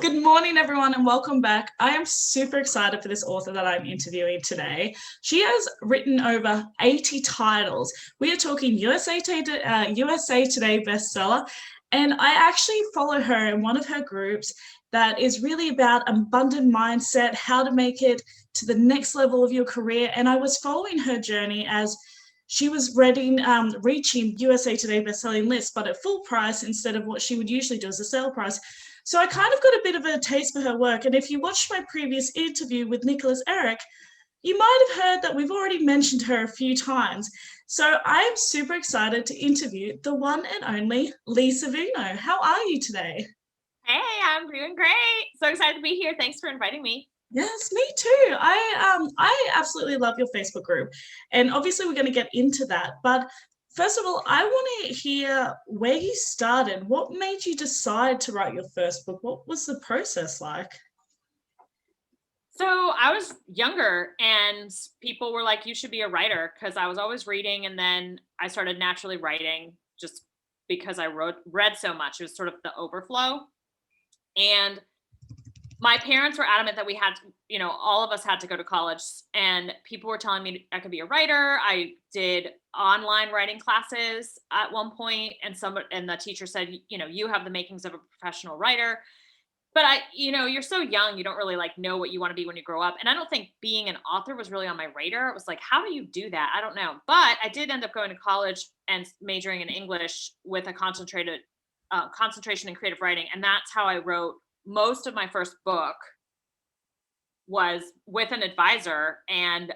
Good morning, everyone, and welcome back. I am super excited for this author that I'm interviewing today. She has written over 80 titles. We are talking USA Today bestseller, and I actually follow her in one of her groups that is really about abundant mindset, how to make it to the next level of your career. And I was following her journey as she was reaching USA Today bestselling list, but at full price instead of what she would usually do as a sale price. So I kind of got a bit of a taste for her work. And if you watched my previous interview with Nicholas Eric, you might have heard that we've already mentioned her a few times. So I am super excited to interview the one and only Lee Savino. How are you today? Hey, I'm doing great. So excited to be here. Thanks for inviting me. Yes, me too. I absolutely love your Facebook group, and obviously we're going to get into that. But first of all, I want to hear where you started. What made you decide to write your first book? What was the process like? So I was younger and people were like, you should be a writer, because I was always reading, and then I started naturally writing just because I read so much. It was sort of the overflow. And my parents were adamant that we had, all of us had to go to college, and people were telling me I could be a writer. I did online writing classes at one point, and the teacher said, you have the makings of a professional writer. But you're so young, you don't really know what you want to be when you grow up. And I don't think being an author was really on my radar. It was like, how do you do that? I don't know. But I did end up going to college and majoring in English with a concentration in creative writing. And that's how I wrote most of my first book, was with an advisor. And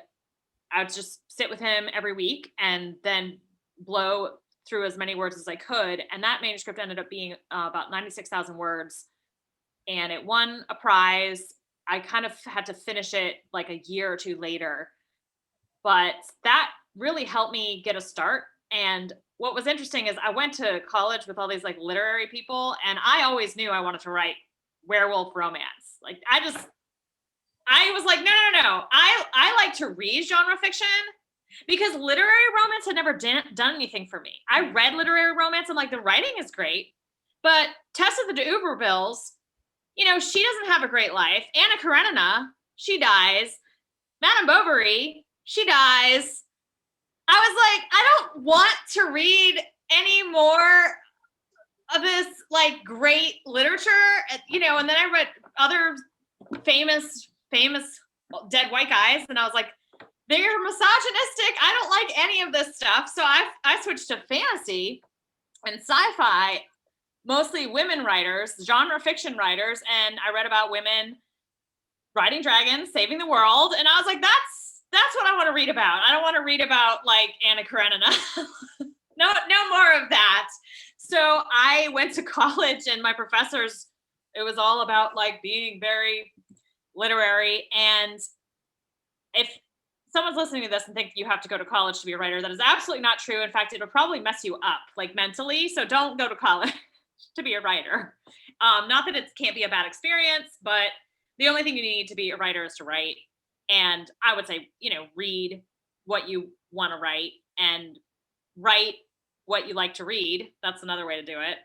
I would just sit with him every week and then blow through as many words as I could. And that manuscript ended up being about 96,000 words, and it won a prize. I kind of had to finish it like a year or two later, but that really helped me get a start. And what was interesting is I went to college with all these literary people, and I always knew I wanted to write werewolf romance. I was like, no. I like to read genre fiction, because literary romance had never done anything for me. I read literary romance and the writing is great, but Tessa the D'Urbervilles, she doesn't have a great life. Anna Karenina, she dies. Madame Bovary, she dies. I was like, I don't want to read any more of this great literature, and then I read other famous dead white guys, and I was like, they're misogynistic. I don't like any of this stuff. So I switched to fantasy and sci-fi, mostly women writers, genre fiction writers, and I read about women riding dragons, saving the world, and I was like, that's what I want to read about. I don't want to read about Anna Karenina. No more of that. So I went to college, and my professors, it was all about being very literary. And if someone's listening to this and think you have to go to college to be a writer, that is absolutely not true. In fact, it'll probably mess you up mentally. So don't go to college to be a writer. Not that it can't be a bad experience, but the only thing you need to be a writer is to write. And I would say, read what you want to write, and write what you like to read. That's another way to do it.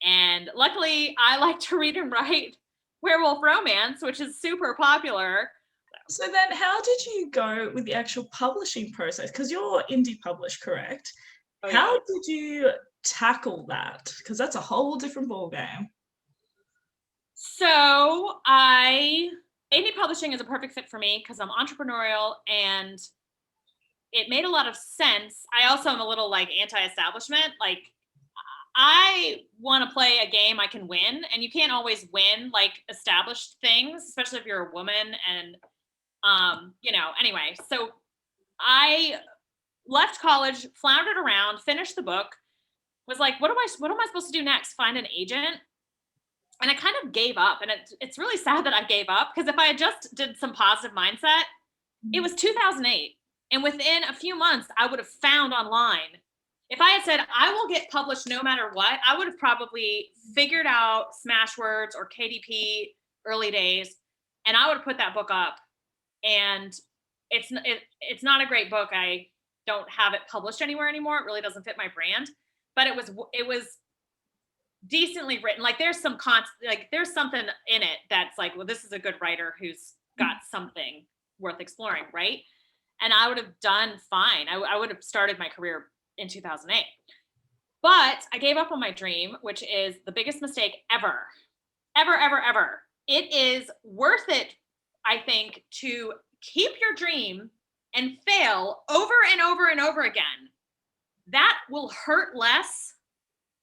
And luckily, I like to read and write werewolf romance, which is super popular. So then how did you go with the actual publishing process? Because you're indie published, correct? Oh, yeah. How did you tackle that? Because that's a whole different ballgame. So indie publishing is a perfect fit for me because I'm entrepreneurial, and it made a lot of sense. I also am a little anti-establishment. I want to play a game I can win, and you can't always win established things, especially if you're a woman. And anyway, so I left college, floundered around, finished the book, was like, what am I supposed to do next? Find an agent? And I kind of gave up. And it's really sad that I gave up, because if I had just did some positive mindset, it was 2008. And within a few months, I would have found online. If I had said, I will get published no matter what, I would have probably figured out Smashwords or KDP early days, and I would have put that book up. And it's not a great book. I don't have it published anywhere anymore. It really doesn't fit my brand. But it was decently written. Like there's some there's something in it that's like, well, this is a good writer who's got something worth exploring, right? And I would have done fine. I would have started my career in 2008. But I gave up on my dream, which is the biggest mistake ever, ever, ever, ever. It is worth it, I think, to keep your dream and fail over and over and over again. That will hurt less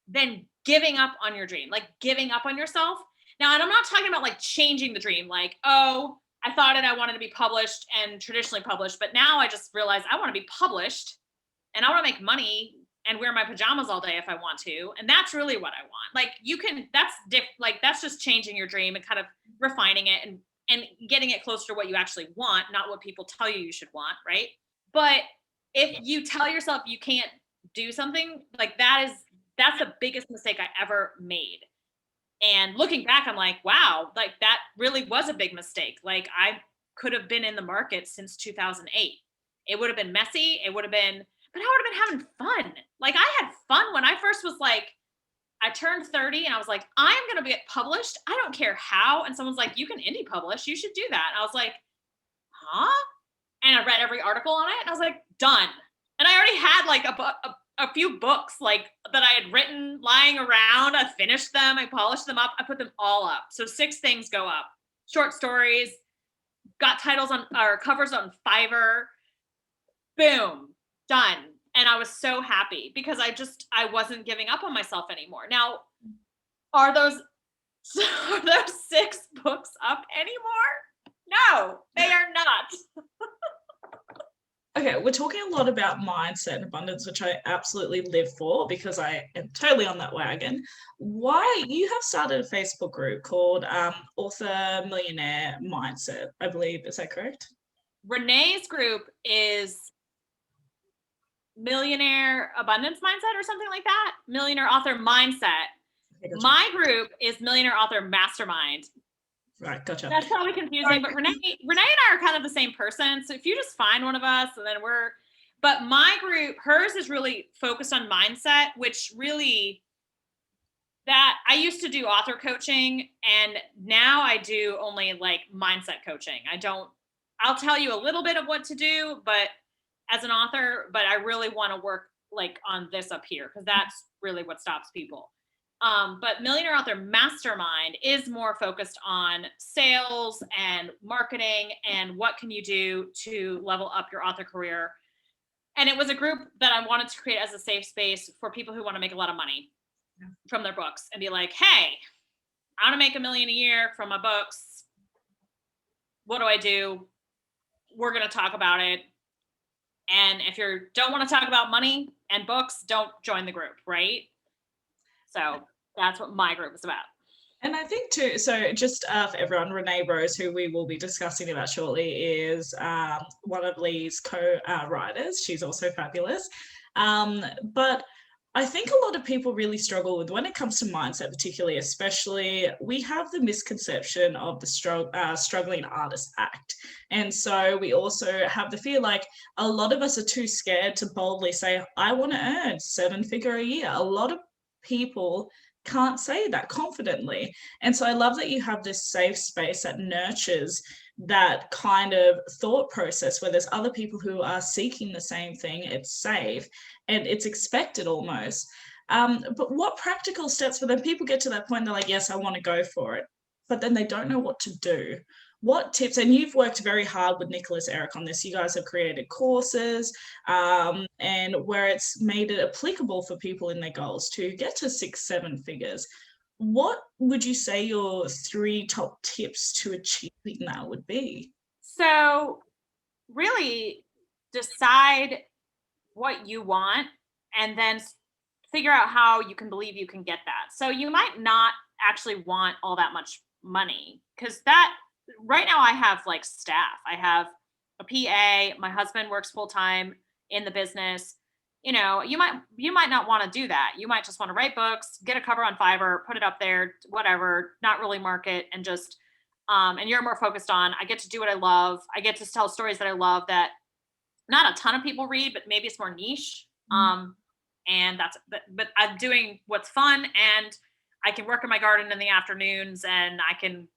than giving up on your dream, like giving up on yourself. Now, and I'm not talking about like changing the dream, like, oh, I thought I wanted to be published and traditionally published, but now I just realized I want to be published and I want to make money and wear my pajamas all day if I want to. And that's really what I want. Like that's just changing your dream and kind of refining it and getting it closer to what you actually want, not what people tell you should want, right? But if you tell yourself you can't do something, like that's the biggest mistake I ever made. And looking back, I'm like, wow, like that really was a big mistake. Like I could have been in the market since 2008. It would have been messy. It would have been, but I would have been having fun. Like I had fun when I first was like, I turned 30 and I was like, I'm going to get published. I don't care how. And someone's like, you can indie publish. You should do that. And I was like, huh? And I read every article on it and I was like, done. And I already had like a few books like that I had written lying around. I finished them. I polished them up. I put them all up. So 6 things go up. Short stories, got titles on or covers on Fiverr. Boom, done. And I was so happy because I wasn't giving up on myself anymore. Now, are those 6 books up anymore? No, they are not. Okay, we're talking a lot about mindset and abundance, which I absolutely live for because I am totally on that wagon. Why you have started a Facebook group called Author Millionaire Mindset, I believe. Is that correct? Renee's group is Millionaire Abundance Mindset or something like that. Millionaire Author Mindset. Okay, gotcha. My group is Millionaire Author Mastermind. Right, gotcha. That's probably confusing, but Renee and I are kind of the same person. So if you just find one of us and then but my group, hers is really focused on mindset, which really that I used to do author coaching and now I do only like mindset coaching. I'll tell you a little bit of what to do, but as an author, but I really want to work like on this up here because that's really what stops people. But Millionaire Author Mastermind is more focused on sales and marketing and what can you do to level up your author career. And it was a group that I wanted to create as a safe space for people who want to make a lot of money from their books and be like, hey, I want to make $1 million a year from my books. What do I do? We're going to talk about it. And if you don't want to talk about money and books, don't join the group, right? So that's what my group is about. And I think too, so just for everyone, Renee Rose, who we will be discussing about shortly, is one of Lee's co-writers. She's also fabulous. But I think a lot of people really struggle with when it comes to mindset, particularly, especially, we have the misconception of the struggling artist act. And so we also have the fear, like a lot of us are too scared to boldly say, I want to earn 7-figure a year. A lot of people can't say that confidently. And so I love that you have this safe space that nurtures that kind of thought process where there's other people who are seeking the same thing. It's safe and it's expected almost. But what practical steps, for then people get to that point, they're like, yes, I want to go for it, but then they don't know what to do. What tips, and you've worked very hard with Nicholas Eric on this, you guys have created courses and where it's made it applicable for people in their goals to get to 6-7 figures. What would you say your 3 top tips to achieving that would be? So really decide what you want and then figure out how you can believe you can get that. So you might not actually want all that much money because that right now I have like staff. I have a PA, my husband works full-time in the business. You know, you might not want to do that. You might just want to write books, get a cover on Fiverr, put it up there, whatever, not really market and just and you're more focused on, I get to do what I love. I get to tell stories that I love that not a ton of people read, but maybe it's more niche. And but I'm doing what's fun and I can work in my garden in the afternoons, and I can,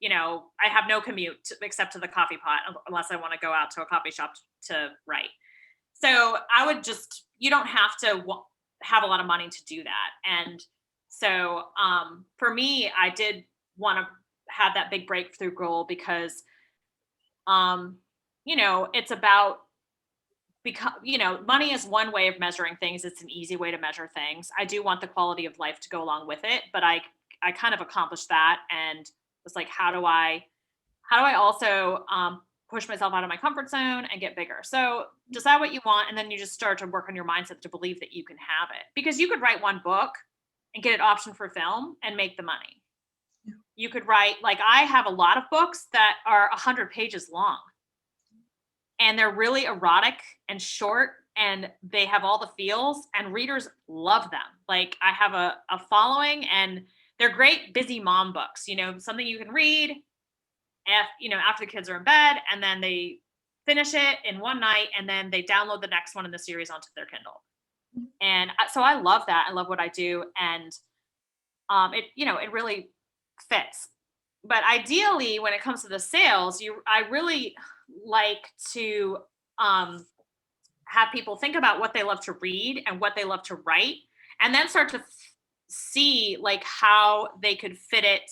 I have no commute except to the coffee pot unless I want to go out to a coffee shop to write. So I would just, you don't have to have a lot of money to do that. And so for me, I did want to have that big breakthrough goal because, it's about, because money is one way of measuring things. It's an easy way to measure things. I do want the quality of life to go along with it, but I kind of accomplished that, and was like, how do I also push myself out of my comfort zone and get bigger? So decide what you want, and then you just start to work on your mindset to believe that you can have it, because you could write one book and get it optioned for film and make the money. Yeah. You could write, like, I have a lot of books that are 100 pages long, and they're really erotic and short, and they have all the feels, and readers love them. Like, I have a following, and they're great busy mom books, something you can read after the kids are in bed, and then they finish it in one night, and then they download the next one in the series onto their Kindle. And so I love that. I love what I do. And it really fits. But ideally, when it comes to the sales, I really like to have people think about what they love to read and what they love to write, and then start to see like how they could fit it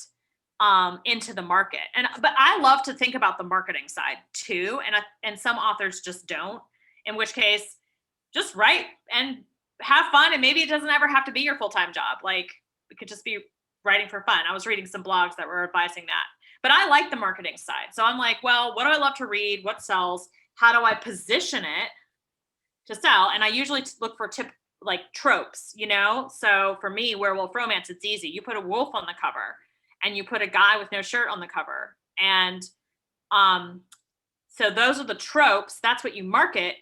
into the market. But I love to think about the marketing side too, and some authors just don't. In which case, just write and have fun, and maybe it doesn't ever have to be your full-time job. Like, it could just be writing for fun. I was reading some blogs that were advising that. But I like the marketing side. So I'm like, well, what do I love to read? What sells? How do I position it to sell? And I usually look for tropes, So for me, werewolf romance, it's easy. You put a wolf on the cover, and you put a guy with no shirt on the cover. And so those are the tropes. That's what you market.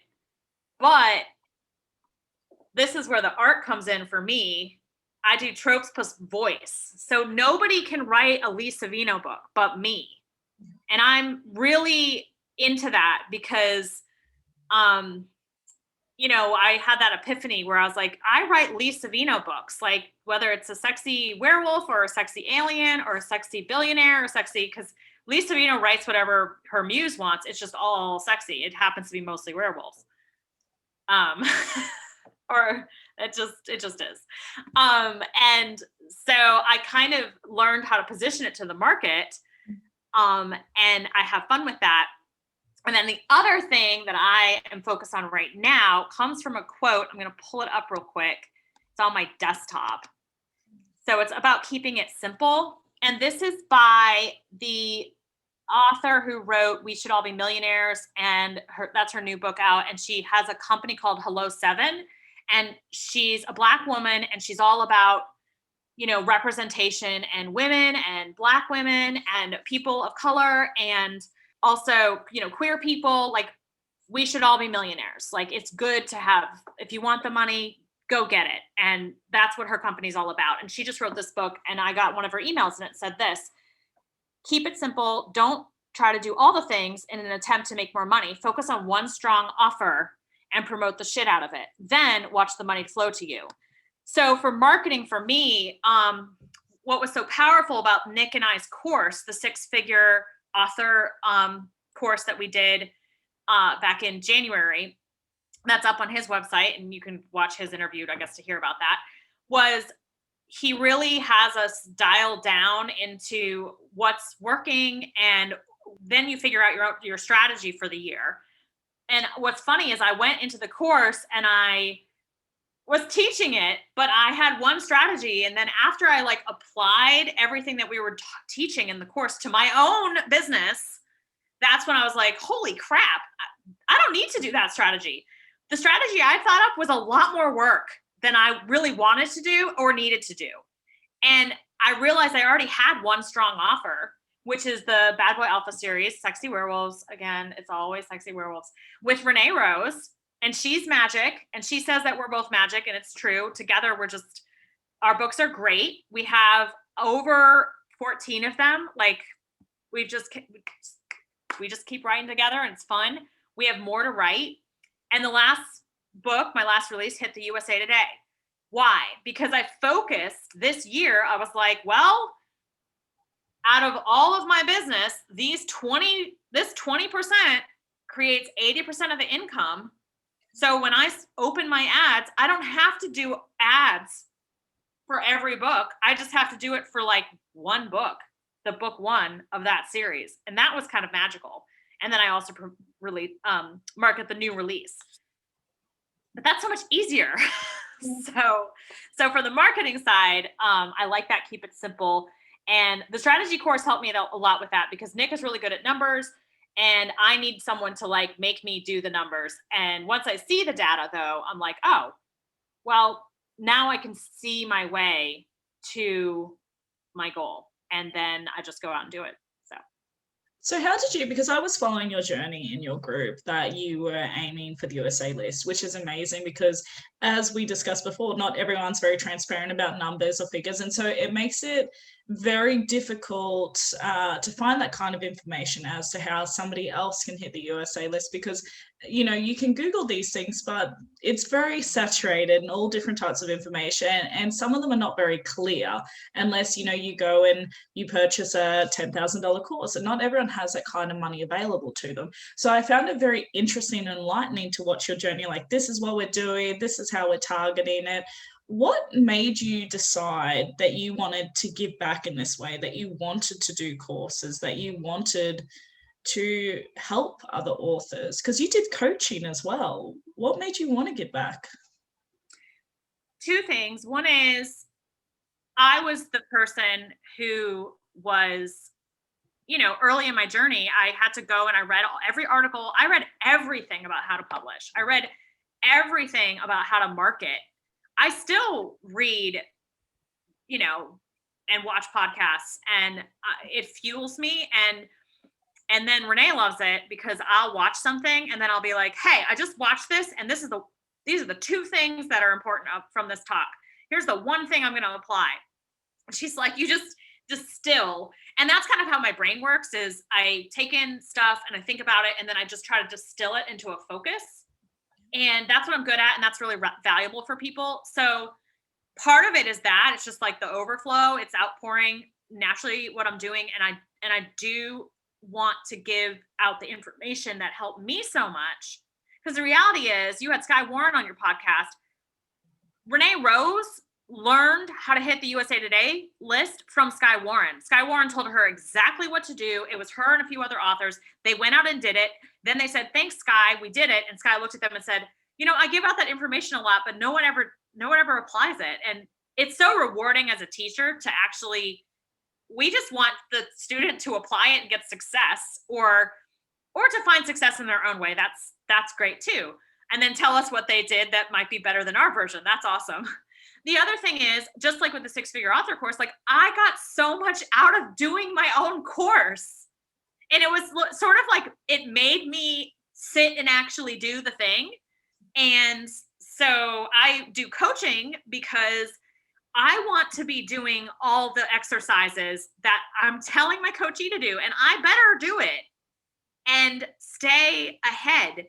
But this is where the art comes in for me. I do tropes plus voice. So nobody can write a Lee Savino book but me. And I'm really into that because, I had that epiphany where I was like, I write Lee Savino books, like whether it's a sexy werewolf or a sexy alien or a sexy billionaire or sexy, because Lee Savino writes whatever her muse wants. It's just all sexy. It happens to be mostly werewolves. Or it just is. And so I kind of learned how to position it to the market. And I have fun with that. And then the other thing that I am focused on right now comes from a quote. I'm going to pull it up real quick. It's on my desktop. So it's about keeping it simple. And this is by the author who wrote We Should All Be Millionaires. And that's her new book out. And she has a company called Hello 7. And she's a Black woman, and she's all about, representation and women and Black women and people of color, and also, queer people. Like, we should all be millionaires. Like, it's good to have, if you want the money, go get it. And that's what her company's all about. And she just wrote this book, and I got one of her emails, and it said this: keep it simple. Don't try to do all the things in an attempt to make more money. Focus on one strong offer and promote the shit out of it. Then watch the money flow to you. So for marketing, for me, what was so powerful about Nick and I's course, the 6-figure author course that we did back in January, that's up on his website, and you can watch his interview, I guess, to hear about that, was he really has us dialed down into what's working, and then you figure out your strategy for the year. And what's funny is I went into the course and I was teaching it, but I had one strategy. And then after I applied everything that we were teaching in the course to my own business, that's when I was like, holy crap, I don't need to do that strategy. The strategy I thought up was a lot more work than I really wanted to do or needed to do. And I realized I already had one strong offer, which is the Bad Boy Alpha series, Sexy Werewolves. Again, it's always Sexy Werewolves, with Renee Rose. And she's magic. And she says that we're both magic, and it's true. Together, our books are great. We have over 14 of them. Like, we just keep writing together, and it's fun. We have more to write. And the last book, my last release, hit the USA Today. Why? Because I focused this year. I was like, well, out of all of my business, this 20% creates 80% of the income. So when I open my ads, I don't have to do ads for every book. I just have to do it for like one book, the book one of that series. And that was kind of magical. And then I also market the new release. But that's so much easier. So for the marketing side, I like that. Keep it simple. And the strategy course helped me a lot with that, because Nick is really good at numbers and I need someone to like make me do the numbers. And once I see the data though, I'm like, oh, well, now I can see my way to my goal. And then I just go out and do it. So how did you, because I was following your journey in your group that you were aiming for the USA list, which is amazing because as we discussed before, not everyone's very transparent about numbers or figures. And so it makes it very difficult to find that kind of information as to how somebody else can hit the USA list, because you know, you can Google these things, but it's very saturated and all different types of information. And some of them are not very clear unless, you know, you go and you purchase a $10,000 course, and not everyone has that kind of money available to them. So I found it very interesting and enlightening to watch your journey. Like, this is what we're doing. This is how we're targeting it. What made you decide that you wanted to give back in this way, that you wanted to do courses, that you wanted to help other authors? Because you did coaching as well. What made you want to give back? Two things. One is I was the person who was, you know, early in my journey, I had to go and I read every article. I read everything about how to publish. I read everything about how to market. I still read, you know, and watch podcasts, and it fuels me. And then Renee loves it because I'll watch something and then I'll be like, hey, I just watched this, and these are the two things that are important from this talk. Here's the one thing I'm going to apply. And she's like, you just distill. And that's kind of how my brain works, is I take in stuff and I think about it, and then I just try to distill it into a focus. And that's what I'm good at. And that's really valuable for people. So part of it is that it's just like the overflow, it's outpouring naturally what I'm doing. And I do want to give out the information that helped me so much. Because the reality is, you had Sky Warren on your podcast. Renee Rose learned how to hit the USA Today list from Sky Warren. Sky Warren told her exactly what to do. It was her and a few other authors. They went out and did it. Then they said, thanks, Sky, we did it. And Sky looked at them and said, you know, I give out that information a lot, but no one ever applies it. And it's so rewarding as a teacher to actually, we just want the student to apply it and get success, or to find success in their own way. That's great too. And then tell us what they did that might be better than our version. That's awesome. The other thing is, just like with the 6-figure author course, like I got so much out of doing my own course. And it was sort of like, it made me sit and actually do the thing. And so I do coaching because I want to be doing all the exercises that I'm telling my coachee to do, and I better do it and stay ahead.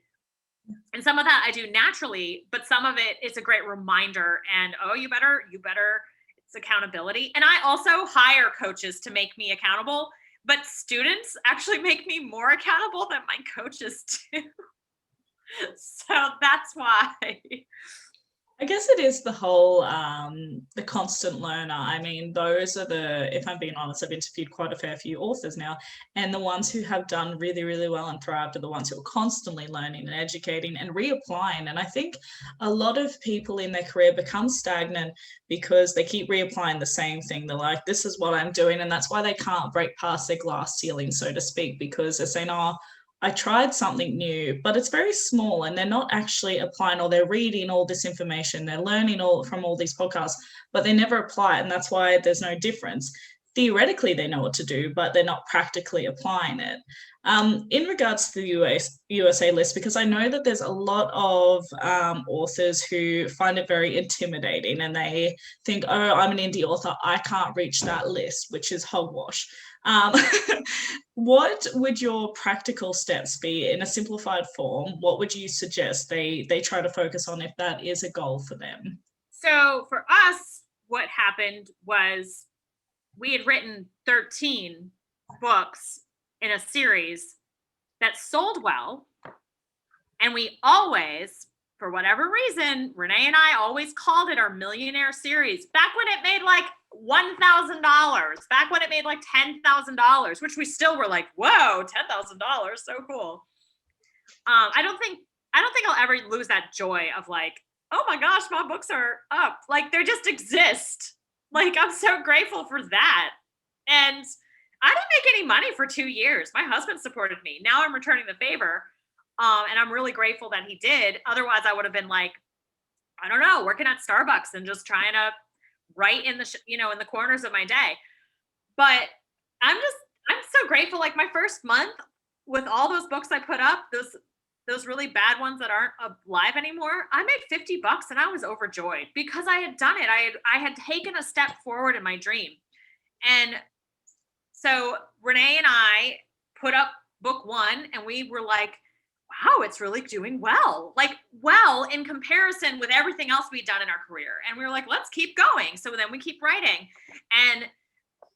And some of that I do naturally, but some of it is a great reminder. And oh, you better, it's accountability. And I also hire coaches to make me accountable, but students actually make me more accountable than my coaches do. So that's why. I guess it is the whole, the constant learner. I mean, those are if I'm being honest, I've interviewed quite a fair few authors now, and the ones who have done really, really well and thrived are the ones who are constantly learning and educating and reapplying. And I think a lot of people in their career become stagnant because they keep reapplying the same thing. They're like, this is what I'm doing. And that's why they can't break past their glass ceiling, so to speak, because they're saying, oh, I tried something new, but it's very small, and they're not actually applying, or they're reading all this information, they're learning all from all these podcasts, but they never apply it. And that's why there's no difference. Theoretically, they know what to do, but they're not practically applying it. In regards to the USA list, because I know that there's a lot of authors who find it very intimidating, and they think, oh, I'm an indie author, I can't reach that list, which is hogwash. What would your practical steps be in a simplified form? What would you suggest they try to focus on if that is a goal for them? So for us, what happened was we had written 13 books in a series that sold well. And we always, for whatever reason, Renee and I always called it our Millionaire series. Back when it made like $1,000, back when it made like $10,000, which we still were like, whoa, $10,000, so cool. I don't think I'll ever lose that joy of like, oh my gosh, my books are up. Like they just exist. Like I'm so grateful for that. And I didn't make any money for 2 years. My husband supported me. Now I'm returning the favor. And I'm really grateful that he did. Otherwise, I would have been like, I don't know, working at Starbucks and just trying to write in the, in the corners of my day. But I'm so grateful. Like my first month with all those books I put up, those really bad ones that aren't alive anymore, I made $50 and I was overjoyed because I had done it. I had taken a step forward in my dream. And so Renee and I put up book 1 and we were like, wow, it's really doing well. Like, well, in comparison with everything else we'd done in our career. And we were like, let's keep going. So then we keep writing and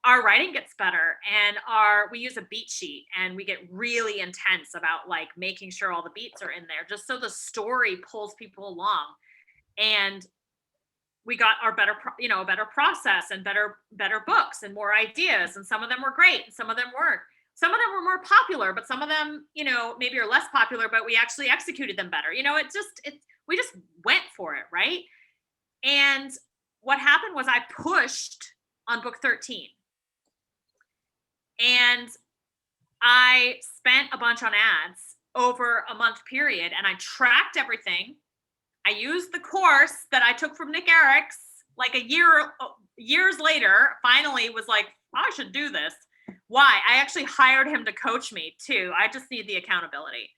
our writing gets better and we use a beat sheet and we get really intense about like making sure all the beats are in there just so the story pulls people along. And we got our a better process and better books and more ideas. And some of them were great and some of them weren't. Some of them were more popular, but some of them, maybe are less popular, but we actually executed them better. We just went for it, right? And what happened was I pushed on book 13. And I spent a bunch on ads over a month period and I tracked everything. I used the course that I took from Nick Eric's like years later, finally was like, I should do this. Why? I actually hired him to coach me too. I just need the accountability.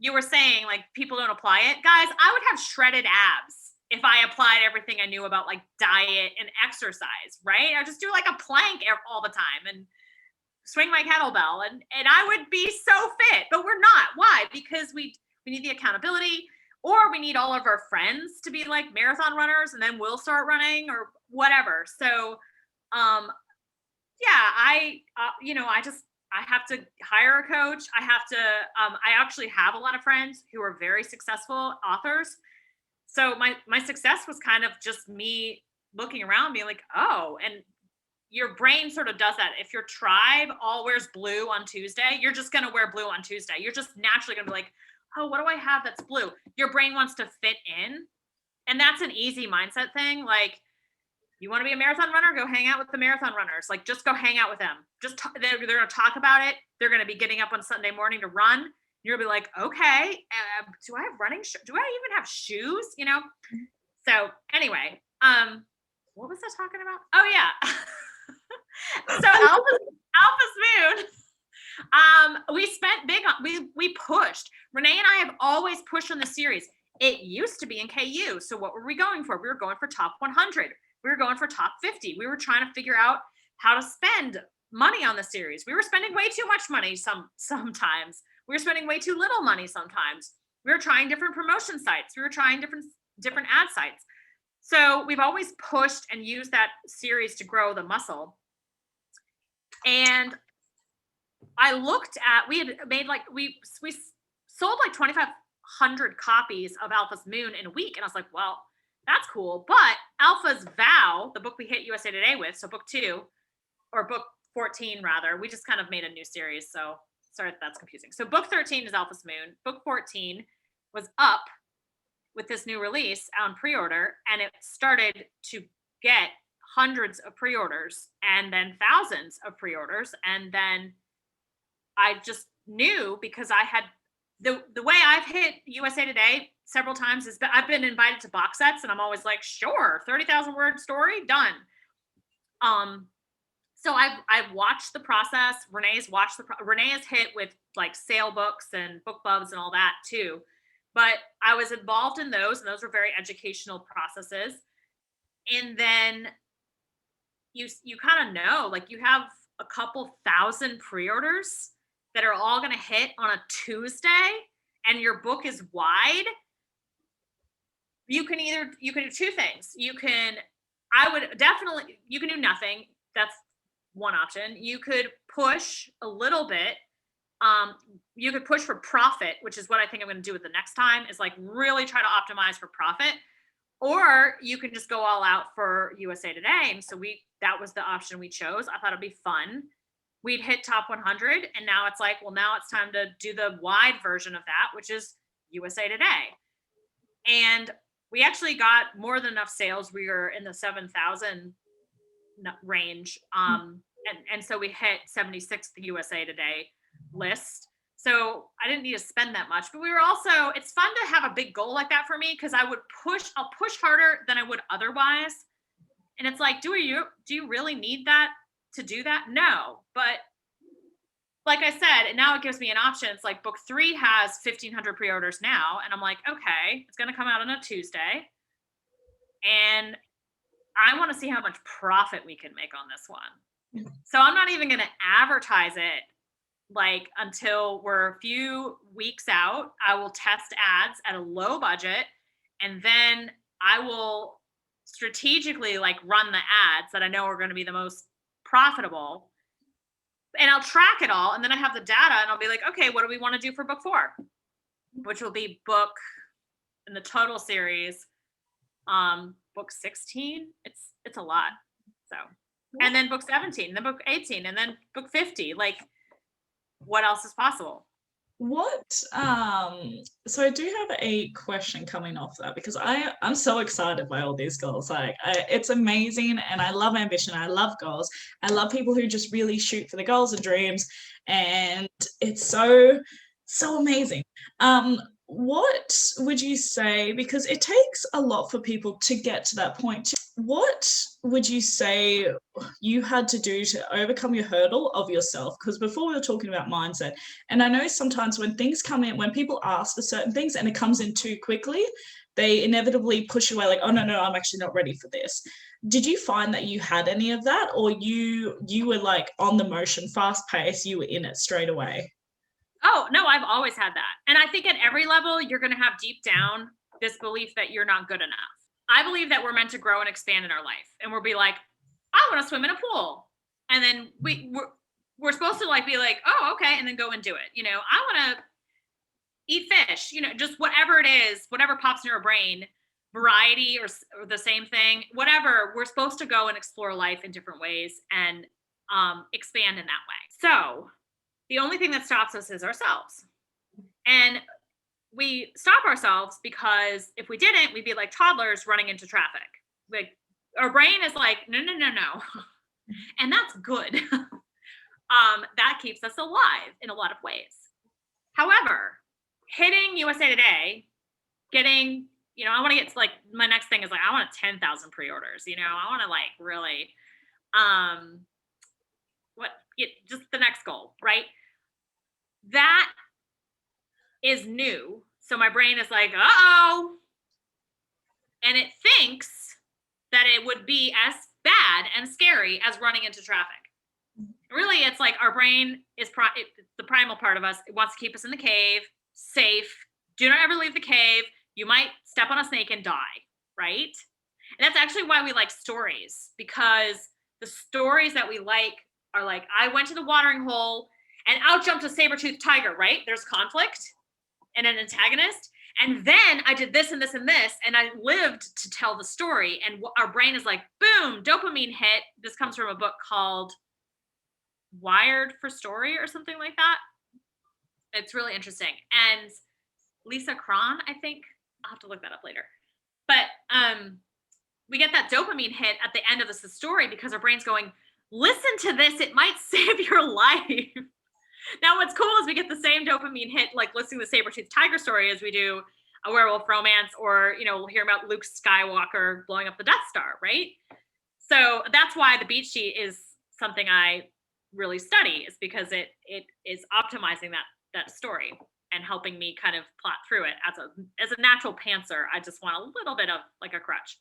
You were saying like people don't apply it. Guys, I would have shredded abs if I applied everything I knew about like diet and exercise, right? I just do like a plank all the time and swing my kettlebell and I would be so fit, but we're not. Why? Because we need the accountability, or we need all of our friends to be like marathon runners and then we'll start running or whatever. So, I have to hire a coach. I actually have a lot of friends who are very successful authors. So my success was kind of just me looking around being like, oh, and your brain sort of does that. If your tribe all wears blue on Tuesday, you're just going to wear blue on Tuesday. You're just naturally going to be like, oh, what do I have that's blue? Your brain wants to fit in. And that's an easy mindset thing. Like, you want to be a marathon runner? Go hang out with the marathon runners. Like, just go hang out with them. They're going to talk about it. They're going to be getting up on Sunday morning to run. You're going to be like, okay, do I have running? Do I even have shoes? So anyway, what was I talking about? Oh yeah. So Alpha's Moon. We spent big on, we pushed. Renee and I have always pushed on the series. It used to be in KU. So what were we going for? We were going for top 100. We were going for top 50. We were trying to figure out how to spend money on the series. We were spending way too much money sometimes. We were spending way too little money sometimes. We were trying different promotion sites. We were trying different ad sites. So we've always pushed and used that series to grow the muscle. And I looked at, we had made like, we sold like 2,500 copies of Alpha's Moon in a week. And I was like, well, that's cool. But Alpha's Vow, the book we hit USA Today with, so book 2, or book 14 rather, we just kind of made a new series. So sorry if that's confusing. So book 13 is Alpha's Moon. Book 14 was up with this new release on pre-order, and it started to get hundreds of pre-orders and then thousands of pre-orders. And then I just knew, because I had the way I've hit USA Today several times is I've been invited to box sets and I'm always like, sure, 30,000 word story, done. So I've watched the process. Renee has hit with like sale books and book clubs and all that too. But I was involved in those, and those were very educational processes. And then you kind of know, like, you have a couple thousand pre-orders that are all going to hit on a Tuesday, and your book is wide. You can do two things. You can do nothing. That's one option. You could push a little bit. You could push for profit, which is what I think I'm going to do with the next time, is like really try to optimize for profit. Or you can just go all out for USA Today. And so that was the option we chose. I thought it'd be fun. We'd hit top 100, and now it's like, well, now it's time to do the wide version of that, which is USA Today. And we actually got more than enough sales. We were in the 7,000 range. And so we hit 76th USA Today list. So I didn't need to spend that much, but it's fun to have a big goal like that for me, because I'll push harder than I would otherwise. And it's like, do you really need that to do that? No. But like I said, and now it gives me an option. It's like book 3 has 1,500 pre-orders now. And I'm like, okay, it's going to come out on a Tuesday. And I want to see how much profit we can make on this one. So I'm not even going to advertise it like until we're a few weeks out. I will test ads at a low budget, and then I will strategically like run the ads that I know are going to be the most profitable, and I'll track it all. And then I have the data, and I'll be like, okay, what do we want to do for book 4, which will be book in the total series, book 16. It's a lot. So, and then book 17, and then book 18, and then book 50. Like, what else is possible? So I do have a question coming off that, because I'm so excited by all these goals. Like, it's amazing, and I love ambition. I love goals. I love people who just really shoot for the goals and dreams, and it's so amazing. What would you say, because it takes a lot for people to get to that point, what would you say you had to do to overcome your hurdle of yourself? Because before we were talking about mindset, and I know sometimes when things come in, when people ask for certain things and it comes in too quickly, they inevitably push away, like, oh no, I'm actually not ready for this. Did you find that you had any of that, or you were like on the motion, fast pace, you were in it straight away? Oh, no, I've always had that. And I think at every level, you're going to have deep down this belief that you're not good enough. I believe that we're meant to grow and expand in our life. And we'll be like, I want to swim in a pool. And then we're supposed to like be like, oh, okay. And then go and do it. I want to eat fish, just whatever it is, whatever pops in your brain, variety or the same thing, whatever. We're supposed to go and explore life in different ways and expand in that way. So the only thing that stops us is ourselves. And we stop ourselves because if we didn't, we'd be like toddlers running into traffic. Like, our brain is like, no. And that's good. That keeps us alive in a lot of ways. However, hitting USA Today, getting, I want to get to like, my next thing is like, I want 10,000 pre-orders, I want to like really, just the next goal, right? That is new. So my brain is like, uh-oh. And it thinks that it would be as bad and scary as running into traffic. Really, it's like our brain is the primal part of us. It wants to keep us in the cave, safe. Do not ever leave the cave. You might step on a snake and die, right? And that's actually why we like stories, because the stories that we like are like, I went to the watering hole and out jumped a saber-toothed tiger, right? There's conflict and an antagonist. And then I did this and this and this, and I lived to tell the story. And our brain is like, boom, dopamine hit. This comes from a book called Wired for Story or something like that. It's really interesting. And Lisa Cron, I think. I'll have to look that up later. But we get that dopamine hit at the end of the story because our brain's going, listen to this. It might save your life. Now, what's cool is we get the same dopamine hit, like listening to the saber-toothed tiger story, as we do a werewolf romance, or, we'll hear about Luke Skywalker blowing up the Death Star, right? So that's why the beat sheet is something I really study, is because it is optimizing that story and helping me kind of plot through it. As a natural pantser, I just want a little bit of like a crutch.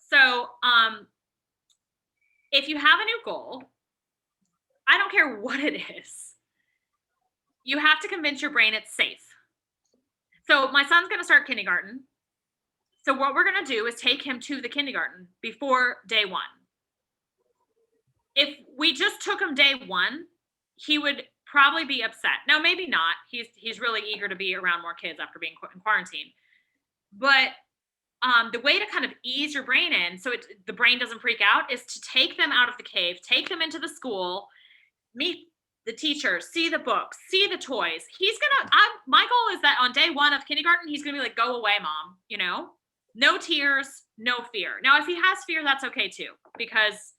So if you have a new goal, I don't care what it is, you have to convince your brain it's safe. So my son's going to start kindergarten. So what we're going to do is take him to the kindergarten before day 1. If we just took him day 1, he would probably be upset. Now, maybe not. He's really eager to be around more kids after being in quarantine. But the way to kind of ease your brain in so the brain doesn't freak out is to take them out of the cave, take them into the school, meet the teacher, see the books, see the toys. My goal is that on day 1 of kindergarten, he's going to be like, go away, mom, no tears, no fear. Now, if he has fear, that's okay too, because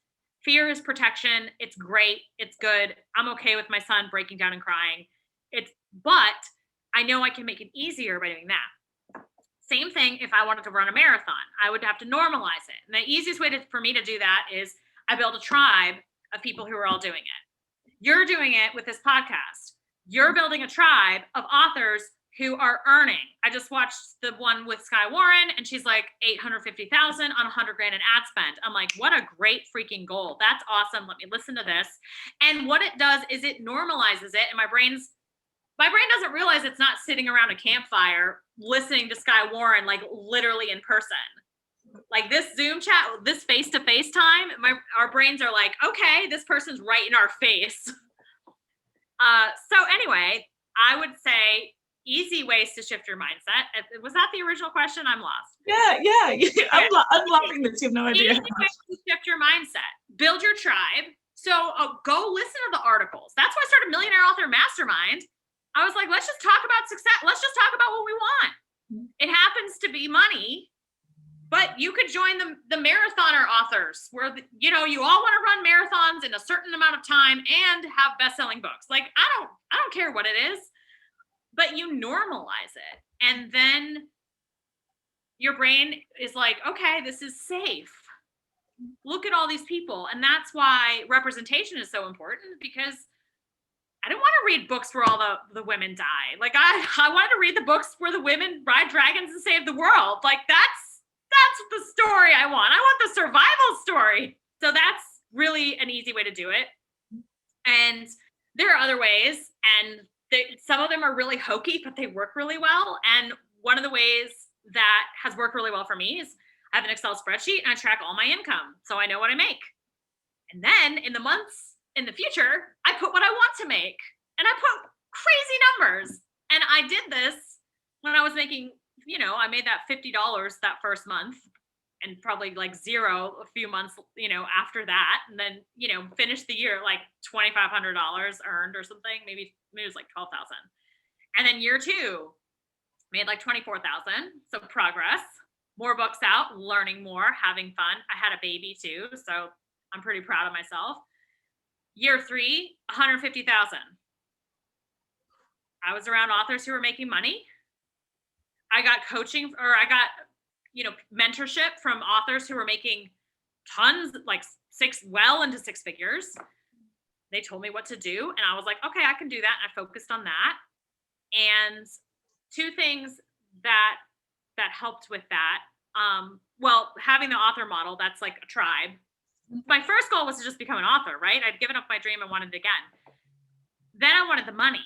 fear is protection. It's great. It's good. I'm okay with my son breaking down and crying. But I know I can make it easier by doing that. Same thing if I wanted to run a marathon. I would have to normalize it. And the easiest way for me to do that is I build a tribe of people who are all doing it. You're doing it with this podcast. You're building a tribe of authors who are earning. I just watched the one with Sky Warren, and she's like $850,000 on $100,000 in ad spend. I'm like, what a great freaking goal. That's awesome. Let me listen to this. And what it does is it normalizes it. And my brain doesn't realize it's not sitting around a campfire listening to Sky Warren, like literally in person. Like this Zoom chat, this face-to-face time, our brains are like, okay, this person's right in our face. So anyway, I would say easy ways to shift your mindset. Was that the original question? I'm lost. Yeah. I'm loving this. You have no idea. Easy ways to shift your mindset. Build your tribe. So go listen to the articles. That's why I started Millionaire Author Mastermind. I was like, let's just talk about success. Let's just talk about what we want. It happens to be money, but you could join the marathoner authors where, you all want to run marathons in a certain amount of time and have best-selling books. Like, I don't care what it is, but you normalize it. And then your brain is like, okay, this is safe. Look at all these people. And that's why representation is so important, because I didn't want to read books where all the women die. Like I wanted to read the books where the women ride dragons and save the world. Like that's the story I want. I want the survival story. So that's really an easy way to do it. And there are other ways, and some of them are really hokey, but they work really well. And one of the ways that has worked really well for me is I have an Excel spreadsheet and I track all my income, so I know what I make. And then in the months in the future, I put what I want to make, and I put crazy numbers. And I did this when I was making, I made that $50 that first month, and probably like zero a few months, after that. And then, finished the year like $2,500 earned or something. Maybe it was like 12,000. And then year 2, made like 24,000. So progress, more books out, learning more, having fun. I had a baby too, so I'm pretty proud of myself. Year 3, 150,000. I was around authors who were making money. I got coaching, or I got, mentorship from authors who were making tons, like well into 6 figures. They told me what to do, and I was like, okay, I can do that. And I focused on that. And 2 things that helped with that. Having the author model, that's like a tribe. My first goal was to just become an author, right? I'd given up my dream and wanted it again. Then I wanted the money,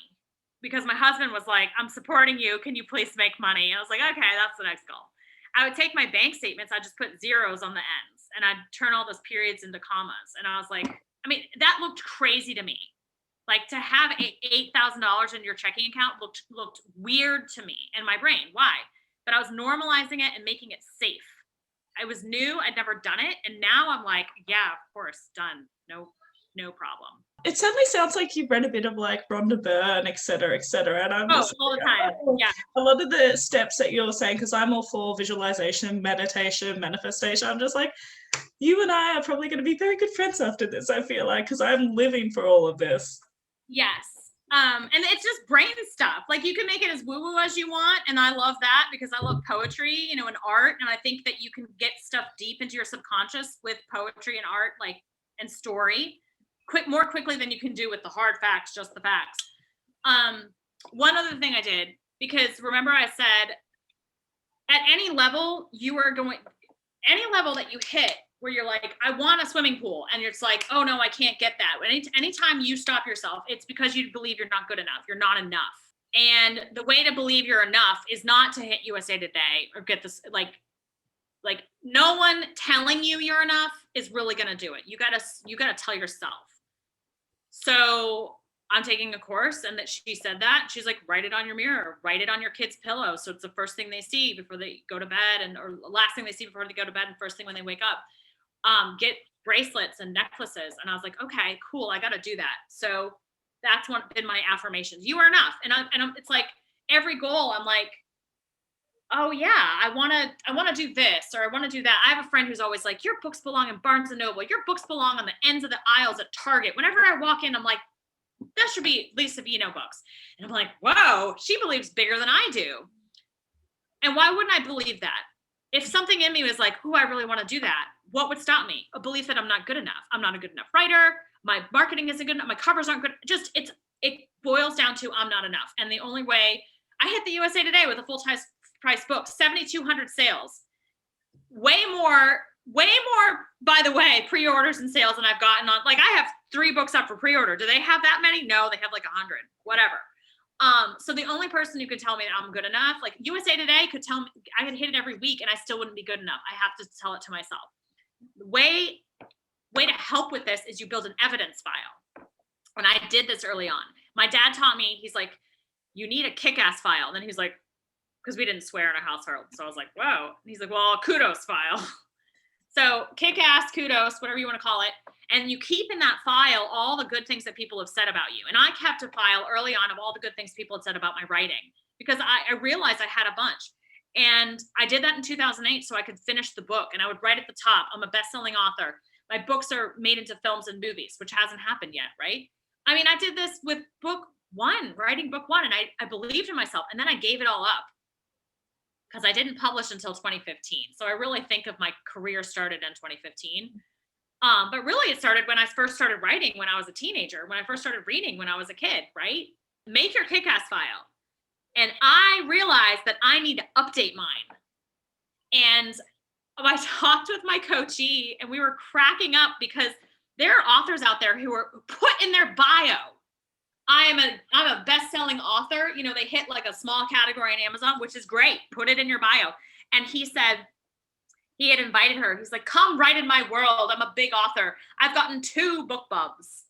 because my husband was like, I'm supporting you. Can you please make money? And I was like, okay, that's the next goal. I would take my bank statements. I'd just put zeros on the ends, and I'd turn all those periods into commas. And I was like, that looked crazy to me. Like, to have $8,000 in your checking account looked weird to me and my brain. Why? But I was normalizing it and making it safe. I was new. I'd never done it. And now I'm like, yeah, of course, done. No problem. It certainly sounds like you've read a bit of like Rhonda Byrne, et cetera, et cetera. And I'm just all the time. Yeah. A lot of the steps that you're saying, because I'm all for visualization, meditation, manifestation. I'm just like, you and I are probably going to be very good friends after this, I feel like, because I'm living for all of this. Yes. And it's just brain stuff. Like, you can make it as woo-woo as you want. And I love that, because I love poetry, and art. And I think that you can get stuff deep into your subconscious with poetry and art, like, and story more quickly than you can do with the hard facts, just the facts. One other thing I did, because remember I said at any level that you hit where you're like, I want a swimming pool, and it's like, oh no, I can't get that. Anytime you stop yourself, it's because you believe you're not good enough. You're not enough. And the way to believe you're enough is not to hit USA Today or get this, like, Like, no one telling you you're enough is really going to do it. You gotta tell yourself. So I'm taking a course, and that she said that she's like, write it on your mirror, write it on your kid's pillow. So it's the first thing they see before they go to bed, or last thing they see before they go to bed, and first thing when they wake up. Get bracelets and necklaces. And I was like, okay, cool. I got to do that. So that's been my affirmations. You are enough. It's like every goal, I'm like, oh yeah, I want to do this, or I want to do that. I have a friend who's always like, your books belong in Barnes and Noble. Your books belong on the ends of the aisles at Target. Whenever I walk in, I'm like, that should be Lee Savino books. And I'm like, whoa, she believes bigger than I do. And why wouldn't I believe that? If something in me was like, oh, I really want to do that, what would stop me? A belief that I'm not good enough. I'm not a good enough writer. My marketing isn't good enough. My covers aren't good. It boils down to I'm not enough. And the only way I hit the USA Today with a full price book, 7,200 sales, way more, by the way, pre-orders and sales than I've gotten on. Like, I have 3 books up for pre-order. Do they have that many? No, they have like 100, whatever. So the only person who could tell me that I'm good enough, like USA Today could tell me I could hit it every week and I still wouldn't be good enough. I have to tell it to myself. The way to help with this is you build an evidence file. And I did this early on. My dad taught me, he's like, you need a kick-ass file. And then he's like, because we didn't swear in our household. So I was like, whoa. And he's like, well, kudos file. So kick-ass, kudos, whatever you want to call it. And you keep in that file all the good things that people have said about you. And I kept a file early on of all the good things people had said about my writing, because I realized I had a bunch. And I did that in 2008 so I could finish the book. And I would write at the top, I'm a best-selling author. My books are made into films and movies, which hasn't happened yet, right? I mean, I did this with writing book 1, and I believed in myself. And then I gave it all up because I didn't publish until 2015. So I really think of my career started in 2015. But really it started when I first started writing when I was a teenager, when I first started reading when I was a kid, right? Make your kick-ass file. And I realized that I need to update mine. And I talked with my coachee, and we were cracking up because there are authors out there who are put in their bio, I'm a best-selling author. You know, they hit like a small category on Amazon, which is great. Put it in your bio. And he said, he had invited her. He's like, come write in my world. I'm a big author. I've gotten 2 book bumps.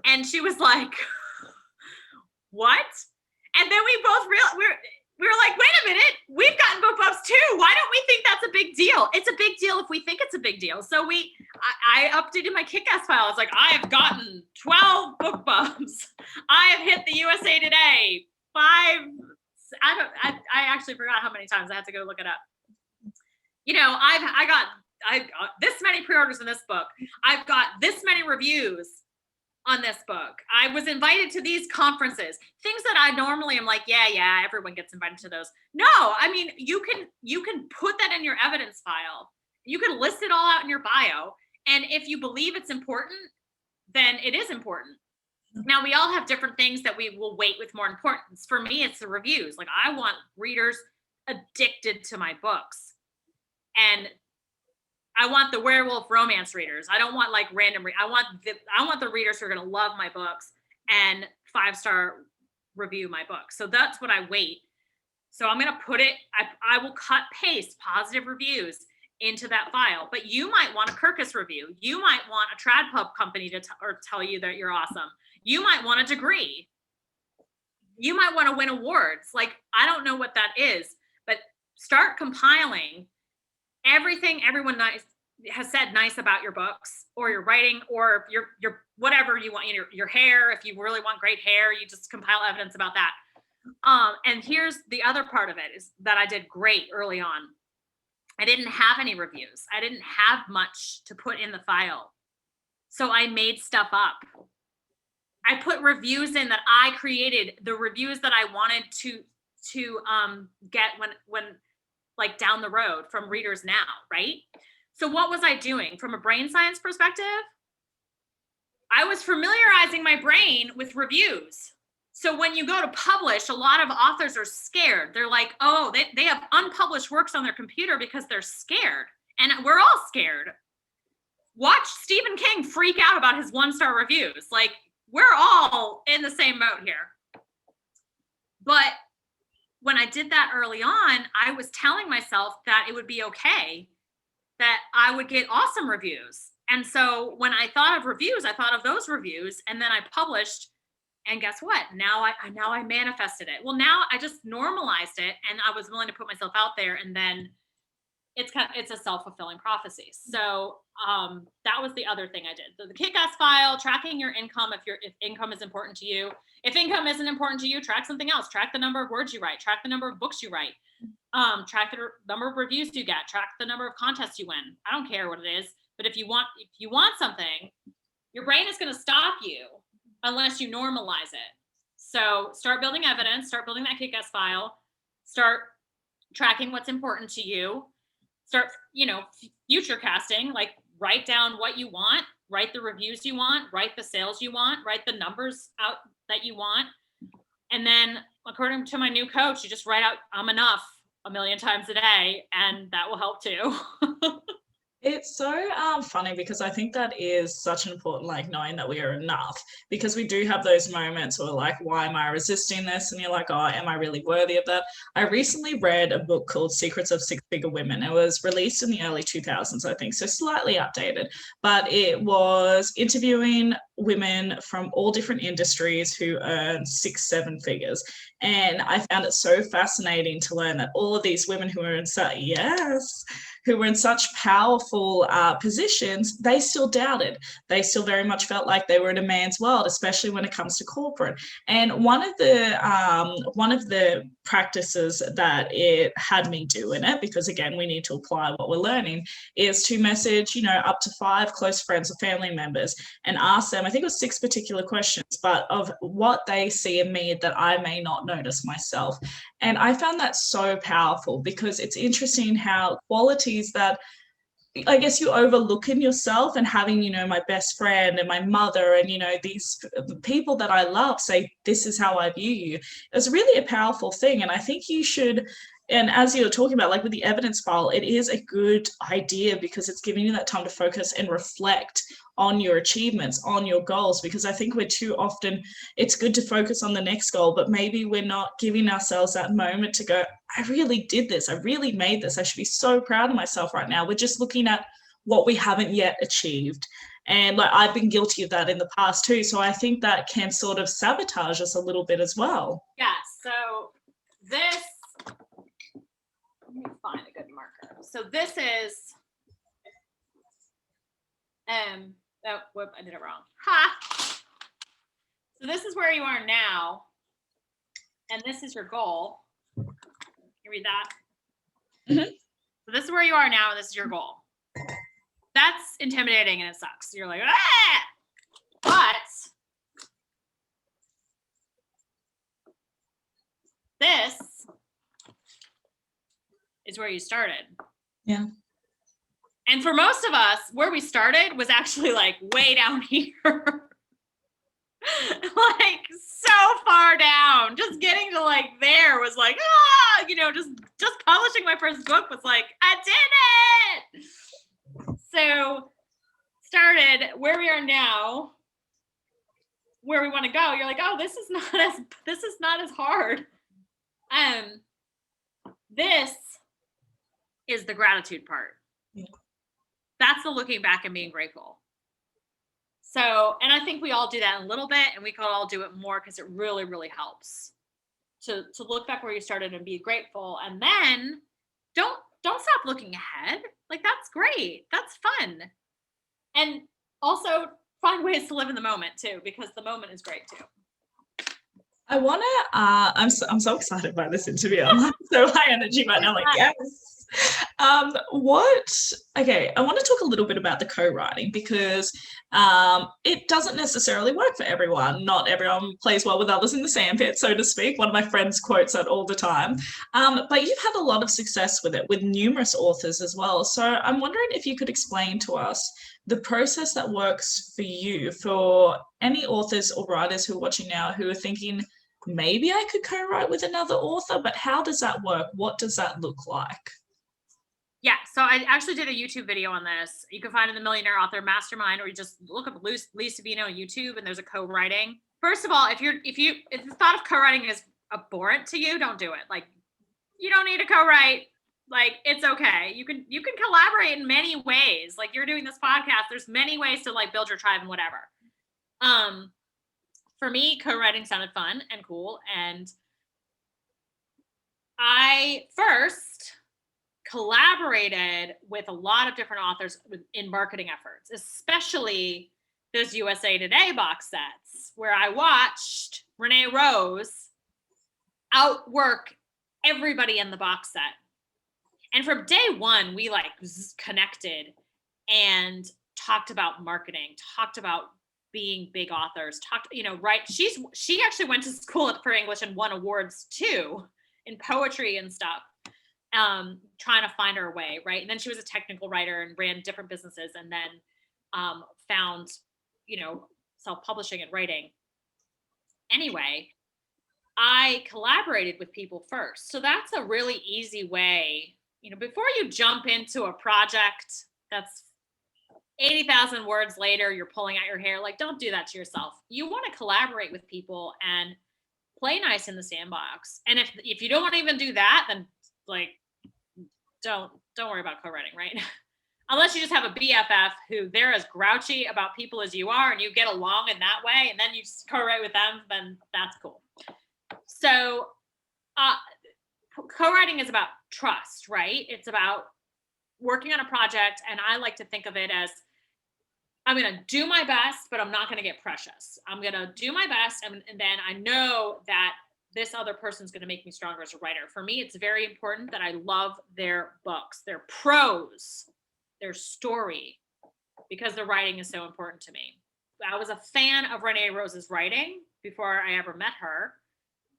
And she was like, what? And then we both we were like, wait a minute, we've gotten book bumps too. Why don't we think that's a big deal? It's a big deal if we think it's a big deal. So I updated my kick-ass file. It's like, I have gotten 12 book bumps. I have hit the USA Today 5. I actually forgot how many times. I had to go look it up. You know, I got this many pre-orders in this book. I've got this many reviews on this book. I was invited to these conferences, things that I normally am like, yeah, everyone gets invited to those. No, I mean, you can put that in your evidence file. You can list it all out in your bio. And if you believe it's important, then it is important. Now, we all have different things that we will weight with more importance. For me, it's the reviews. Like, I want readers addicted to my books. And I want the werewolf romance readers. I don't want like random. I want the readers who are going to love my books and 5-star review my book. So that's what I weight. So I'm going to put it. I will cut paste positive reviews into that file. But you might want a Kirkus review. You might want a trad pub company to tell you that you're awesome. You might want a degree. You might want to win awards. Like, I don't know what that is, but start compiling everything everyone has said nice about your books or your writing or your whatever you want, your hair. If you really want great hair, you just compile evidence about that. And here's the other part of it is that I did great early on. I didn't have any reviews. I didn't have much to put in the file. So I made stuff up. I put reviews in that I created, the reviews that I wanted to get when like down the road from readers now, right? So what was I doing from a brain science perspective? I was familiarizing my brain with reviews. So when you go to publish, a lot of authors are scared. They're like, oh, they have unpublished works on their computer because they're scared. And we're all scared. Watch Stephen King freak out about his 1-star reviews. Like, we're all in the same boat here. But when I did that early on, I was telling myself that it would be okay, that I would get awesome reviews. And so when I thought of reviews, I thought of those reviews, and then I published, and guess what? Now I manifested it. Well, now I just normalized it, and I was willing to put myself out there, and then it's a self-fulfilling prophecy. So that was the other thing I did. So the kick-ass file, tracking your income if income is important to you. If income isn't important to you, track something else. Track the number of words you write, track the number of books you write, track the number of reviews you get, track the number of contests you win. I don't care what it is, but if you want something, your brain is going to stop you unless you normalize it. So start building evidence, start building that kick-ass file, start tracking what's important to you. Start, future casting, like write down what you want, write the reviews you want, write the sales you want, write the numbers out that you want. And then according to my new coach, you just write out, I'm enough 1,000,000 times a day, and that will help too. It's so funny because I think that is such an important, like, knowing that we are enough, because we do have those moments where like, why am I resisting this? And you're like, oh, am I really worthy of that? I recently read a book called Secrets of Six-Figure Women. It was released in the early 2000s, I think, so slightly outdated, but it was interviewing women from all different industries who earn 6-7 figures. And I found it so fascinating to learn that all of these women who were in such powerful positions, they still doubted. They still very much felt like they were in a man's world, especially when it comes to corporate. And one of the practices that it had me do in it, because again, we need to apply what we're learning, is to message, up to 5 close friends or family members and ask them, I think it was 6 particular questions, but of what they see in me that I may not notice myself. And I found that so powerful, because it's interesting how qualities that I guess you overlook in yourself, and having, my best friend and my mother and, these people that I love say, this is how I view you. It's really a powerful thing. And I think you should, and as you're talking about, like with the evidence file, it is a good idea because it's giving you that time to focus and reflect on your achievements, on your goals, because I think we're too often, it's good to focus on the next goal, but maybe we're not giving ourselves that moment to go, I really did this. I really made this. I should be so proud of myself right now. We're just looking at what we haven't yet achieved. And like, I've been guilty of that in the past too. So I think that can sort of sabotage us a little bit as well. Yeah. So this, let me find a good marker. So this is, oh, whoop, I did it wrong. Ha! So this is where you are now, and this is your goal. You read that? Mm-hmm. So this is where you are now, and this is your goal. That's intimidating, and it sucks. You're like, ah! But this is where you started. Yeah. And for most of us, where we started was actually like way down here. Like so far down. Just getting to like there was like, just publishing my first book was like, I did it. So started where we are now, where we want to go. You're like, oh, this is not as hard. This is the gratitude part. Yeah. That's the looking back and being grateful. So, and I think we all do that a little bit, and we can all do it more because it really, really helps to look back where you started and be grateful. And then don't stop looking ahead. Like, that's great. That's fun. And also find ways to live in the moment too, because the moment is great too. I want to, I'm so excited by this interview. I'm like so high energy right now, like, yes. I want to talk a little bit about the co-writing, because it doesn't necessarily work for everyone. Not everyone plays well with others in the sandpit, so to speak. One of my friends quotes that all the time. But you've had a lot of success with it, with numerous authors as well. So I'm wondering if you could explain to us the process that works for you, for any authors or writers who are watching now who are thinking, maybe I could co-write with another author, but how does that work? What does that look like? Yeah, so I actually did a YouTube video on this. You can find it in the Millionaire Author Mastermind, or you just look up Lee Savino on YouTube, and there's a co-writing. First of all, if the thought of co-writing is abhorrent to you, don't do it. Like, You don't need to co-write. Like, it's okay. You can collaborate in many ways. Like, you're doing this podcast. There's many ways to like build your tribe and whatever. For me, co-writing sounded fun and cool. And I first collaborated with a lot of different authors in marketing efforts, especially those USA Today box sets where I watched Renee Rose outwork everybody in the box set. And from day one, we like connected and talked about marketing, talked about being big authors, right? She actually went to school for English and won awards too in poetry and stuff, trying to find her way, right? And then she was a technical writer and ran different businesses, and then found, self-publishing and writing. Anyway, I collaborated with people first. So that's a really easy way, before you jump into a project that's 80,000 words later, you're pulling out your hair. Like, don't do that to yourself. You want to collaborate with people and play nice in the sandbox. And if you don't want to even do that, then like, don't worry about co-writing, right? Unless you just have a BFF who they're as grouchy about people as you are and you get along in that way, and then you co-write with them, then that's cool. So co-writing is about trust, right? It's about working on a project, and I like to think of it as, I'm going to do my best, but I'm not going to get precious. I'm going to do my best, and then I know that this other person's going to make me stronger as a writer. For me, it's very important that I love their books, their prose, their story, because the writing is so important to me. I was a fan of Renee Rose's writing before I ever met her.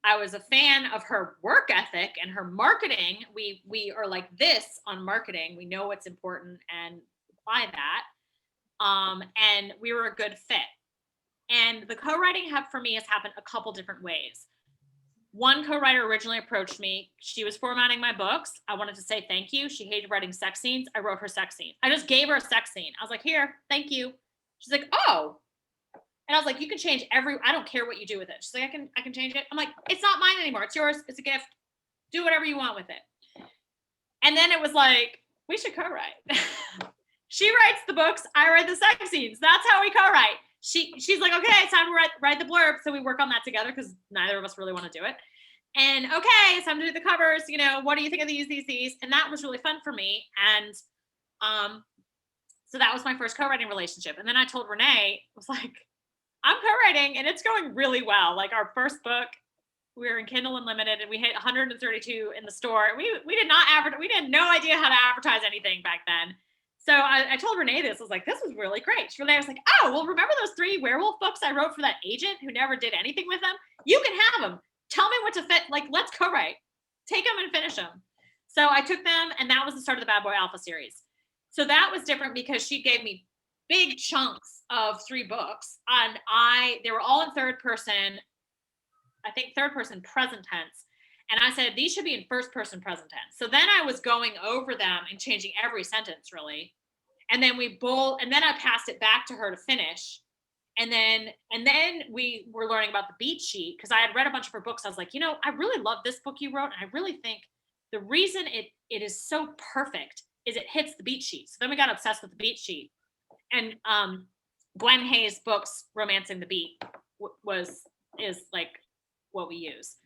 I was a fan of her work ethic and her marketing. We are like this on marketing. We know what's important and apply that. And we were a good fit. And the co-writing for me has happened a couple different ways. One co-writer originally approached me. She was formatting my books. I wanted to say thank you. She hated writing sex scenes. I wrote her sex scene. I just gave her a sex scene. I was like, here, thank you. She's like, oh. And I was like, you can change I don't care what you do with it. She's like, I can change it. I'm like, it's not mine anymore. It's yours. It's a gift. Do whatever you want with it. And then it was like, we should co-write. She writes the books. I write the sex scenes. That's how we co-write. She's like, okay, it's time to write the blurb. So we work on that together because neither of us really want to do it. And okay, it's time to do the covers. What do you think of these? And that was really fun for me. And so that was my first co-writing relationship. And then I told Renee, I was like, I'm co-writing and it's going really well. Like, our first book, we were in Kindle Unlimited and we hit 132 in the store. We did not advertise. We had no idea how to advertise anything back then. So I told Renee this. I was like, this is really great. Renee was like, oh, well, remember those 3 werewolf books I wrote for that agent who never did anything with them? You can have them. Tell me what to fit. Like, let's co-write. Take them and finish them. So I took them, and that was the start of the Bad Boy Alpha series. So that was different because she gave me big chunks of 3 books, and they were all in third person. I think third person present tense. And I said, these should be in first person present tense. So then I was going over them and changing every sentence really. And then I passed it back to her to finish. And then we were learning about the beat sheet because I had read a bunch of her books. I was like, I really love this book you wrote. And I really think the reason it is so perfect is it hits the beat sheet. So then we got obsessed with the beat sheet. And Gwen Hayes' books, Romancing the Beat, is like what we use.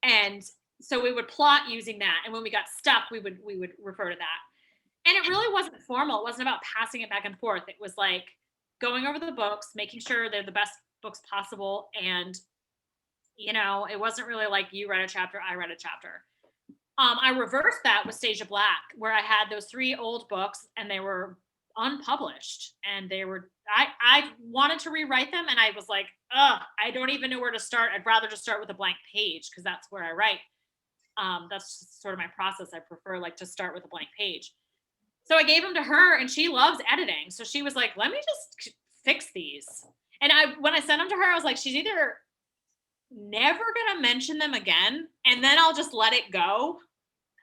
And so we would plot using that. And when we got stuck, we would refer to that. And it really wasn't formal. It wasn't about passing it back and forth. It was like going over the books, making sure they're the best books possible. And, it wasn't really like you read a chapter, I read a chapter. I reversed that with Stasia Black, where I had those 3 old books and they were unpublished. And I wanted to rewrite them. And I was like, I don't even know where to start. I'd rather just start with a blank page because that's where I write. That's sort of my process. I prefer like to start with a blank page. So I gave them to her, and she loves editing. So she was like, let me just fix these. And when I sent them to her, I was like, she's either never going to mention them again, and then I'll just let it go.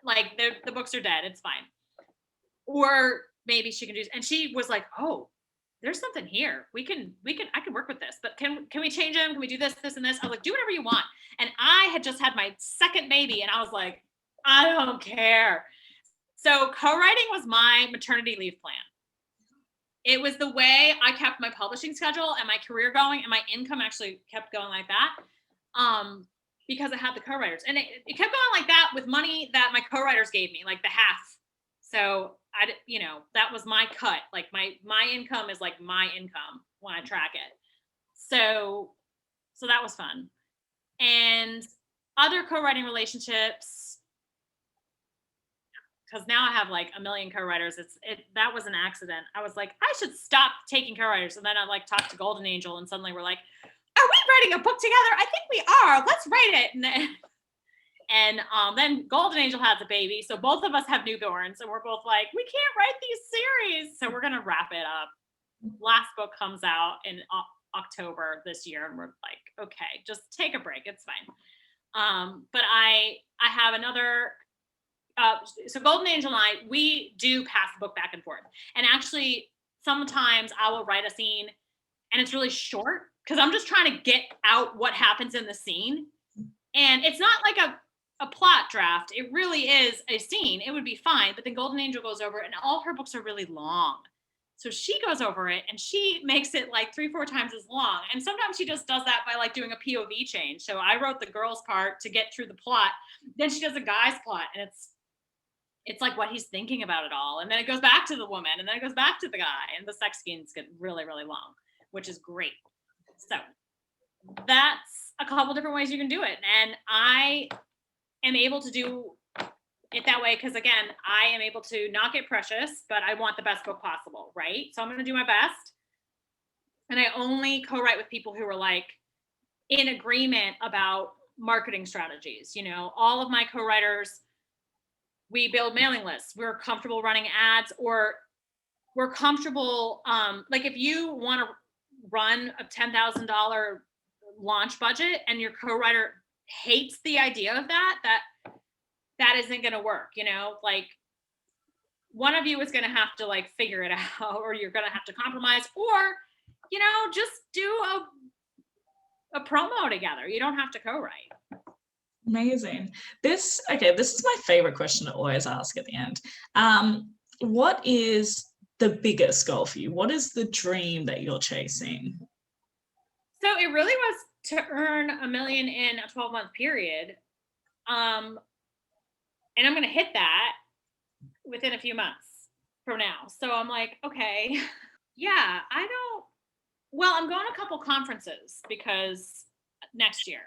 Like, the books are dead. It's fine. Or maybe she can do, and she was like, oh, there's something here. I can work with this, but can we change them? Can we do this, and this? I was like, do whatever you want. And I had just had my second baby, and I was like, I don't care. So co-writing was my maternity leave plan. It was the way I kept my publishing schedule and my career going, and my income actually kept going like that. Because I had the co-writers, and it kept going like that with money that my co-writers gave me, like the half. So that was my cut. Like my income is like my income when I track it. So that was fun. And other co-writing relationships, because now I have like a million co-writers. That was an accident. I was like, I should stop taking co-writers. And then I like talked to Golden Angel, and suddenly we're like, are we writing a book together? I think we are. Let's write it. And then Golden Angel has a baby. So both of us have newborns, and we're both like, we can't write these series. So we're going to wrap it up. Last book comes out in October this year. And we're like, okay, just take a break. It's fine. But I have another, so Golden Angel and I, we do pass the book back and forth. And actually, sometimes I will write a scene and it's really short because I'm just trying to get out what happens in the scene. And it's not like a plot draft. It really is a scene. It would be fine. But then Golden Angel goes over it, and all her books are really long. So she goes over it and she makes it like 3-4 times as long. And sometimes she just does that by like doing a POV change. So I wrote the girl's part to get through the plot. Then she does a guy's plot, and it's like what he's thinking about it all. And then it goes back to the woman, and then it goes back to the guy, and the sex scenes get really, really long, which is great. So that's a couple different ways you can do it. And I am able to do it that way because, again, I am able to not get precious, but I want the best book possible, right? So I'm going to do my best. And I only co-write with people who are like in agreement about marketing strategies. All of my co-writers, we build mailing lists. We're comfortable running ads, or we're comfortable. Like if you want to run a $10,000 launch budget and your co-writer hates the idea of that isn't going to work. Like one of you is going to have to like figure it out, or you're going to have to compromise, or just do a promo together. You don't have to co-write. Amazing. This is my favorite question to always ask at the end. What is the biggest goal for you? What is the dream that you're chasing? So it really was to earn $1 million in a 12-month period. And I'm going to hit that within a few months from now. So I'm like, okay, yeah, I'm going to a couple conferences because next year.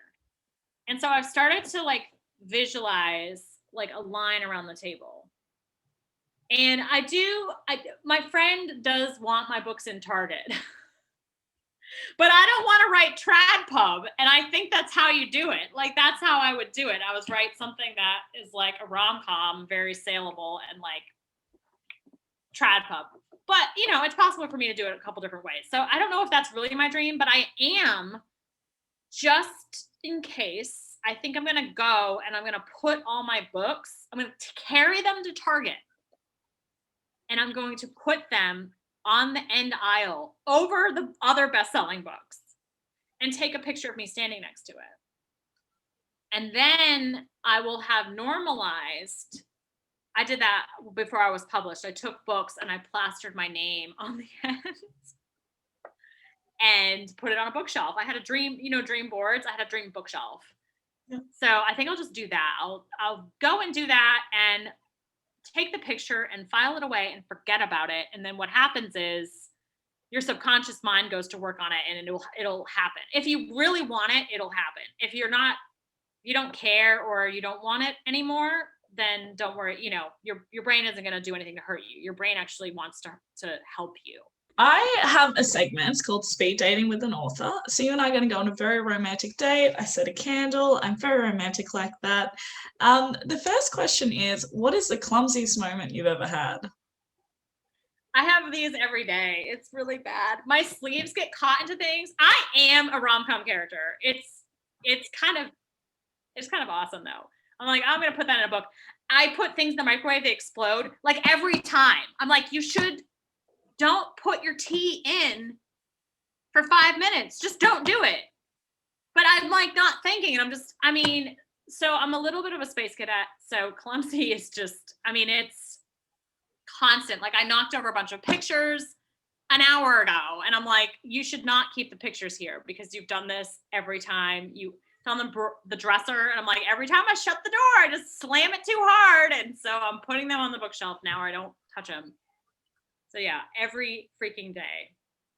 And so I've started to like visualize like a line around the table. And my friend does want my books in Target, but I don't want to write trad pub. And I think that's how you do it. Like, that's how I would do it. I was write something that is like a rom-com, very saleable, and like trad pub. But, it's possible for me to do it a couple different ways. So I don't know if that's really my dream, but I am, just in case, I think I'm going to go and I'm going to put all my books, I'm going to carry them to Target. And I'm going to put them on the end aisle over the other best-selling books and take a picture of me standing next to it. And then I will have normalized. I did that before I was published. I took books and I plastered my name on the end and put it on a bookshelf. I had a dream, dream boards. I had a dream bookshelf. Yeah. So I think I'll just do that. I'll go and do that and take the picture and file it away and forget about it. And then what happens is your subconscious mind goes to work on it, and it'll happen. If you really want it, it'll happen. If you don't care or you don't want it anymore, then don't worry. Your brain isn't going to do anything to hurt you. Your brain actually wants to help you. I have a segment called Speed Dating with an Author. So you and I are going to go on a very romantic date. I set a candle. I'm very romantic like that. The first question is, what is the clumsiest moment you've ever had? I have these every day. It's really bad. My sleeves get caught into things. I am a rom-com character. It's kind of awesome though. I'm like, I'm going to put that in a book. I put things in the microwave, they explode like every time. I'm like, don't put your tea in for 5 minutes. Just don't do it. But I'm like not thinking. And So I'm a little bit of a space cadet. So clumsy is just, I mean, it's constant. Like I knocked over a bunch of pictures an hour ago, and I'm like, you should not keep the pictures here because you've done this every time you on the dresser. And I'm like, every time I shut the door, I just slam it too hard. And so I'm putting them on the bookshelf now, or I don't touch them. So yeah, every freaking day.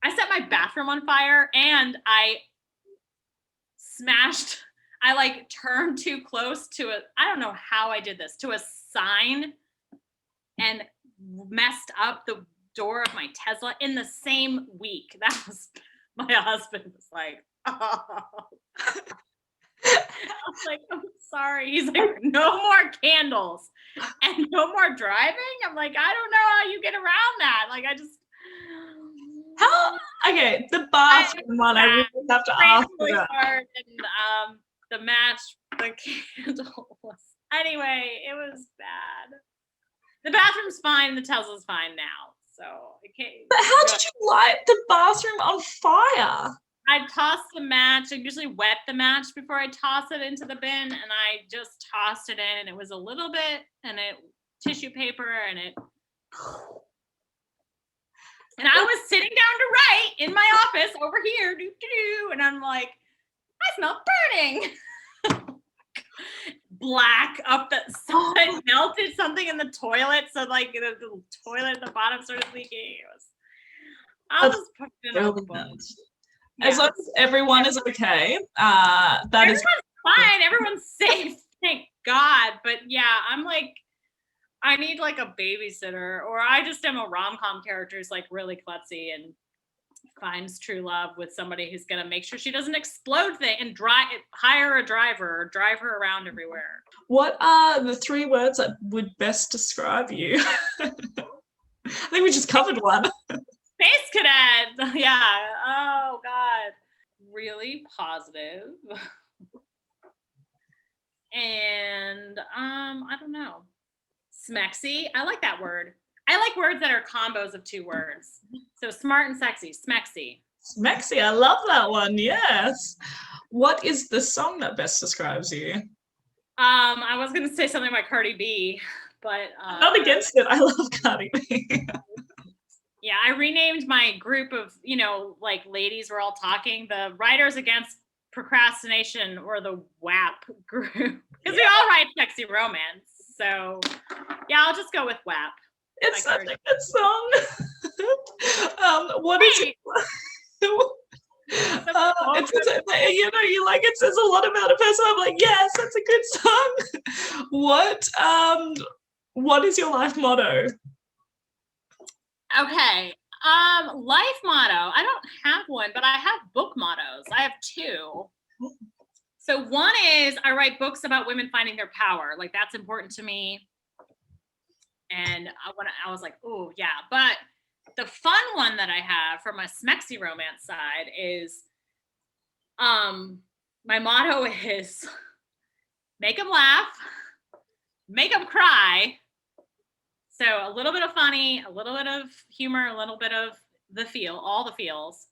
I set my bathroom on fire, and I like turned too close to I don't know how I did this, to a sign, and messed up the door of my Tesla in the same week. That was, my husband was like, oh. I was like, I'm sorry. He's like, no more candles and no more driving. I'm like, I don't know how you get around that. Like, I just. Okay, the bathroom one, I really have to ask about. And the match, the candle was. Anyway, it was bad. The bathroom's fine. The Tesla's fine now. So, okay. But how did you light the bathroom on fire? I tossed the match. I usually wet the match before I toss it into the bin, and I just tossed it in, and it was a little bit, and it tissue paper, and it. And I was sitting down to write in my office over here, and I'm like, I smell burning. Black up the. I melted something in the toilet, so like the toilet at the bottom started leaking. It was. I'll just put it in a book. As long as everyone is okay, everyone's fine. Everyone's safe, thank God. But yeah, I'm like, I need like a babysitter, or I just am a rom-com character who's like really klutzy and finds true love with somebody who's gonna make sure she doesn't explode thing and hire a driver or drive her around everywhere. What are the 3 words that would best describe you? I think we just covered one. Space cadet. Yeah. Oh God. Really positive. And I don't know. Smexy. I like that word. I like words that are combos of 2 words. So smart and sexy. Smexy. Smexy. I love that one. Yes. What is the song that best describes you? I was gonna say something about Cardi B, but not against it. I love Cardi B. Yeah, I renamed my group of, like ladies we're all talking, the Writers Against Procrastination, or the WAP group, because we all write sexy romance. So yeah, I'll just go with WAP. It's such a good song. What is it? You like, it says a lot about a person. I'm like, yes, that's a good song. What is your life motto? Okay. Life motto. I don't have one, but I have book mottos. I have 2. So one is I write books about women finding their power. Like, that's important to me. And I was like, oh yeah. But the fun one that I have for my smexy romance side is, my motto is make them laugh, make them cry. So a little bit of funny, a little bit of humor, a little bit of all the feels.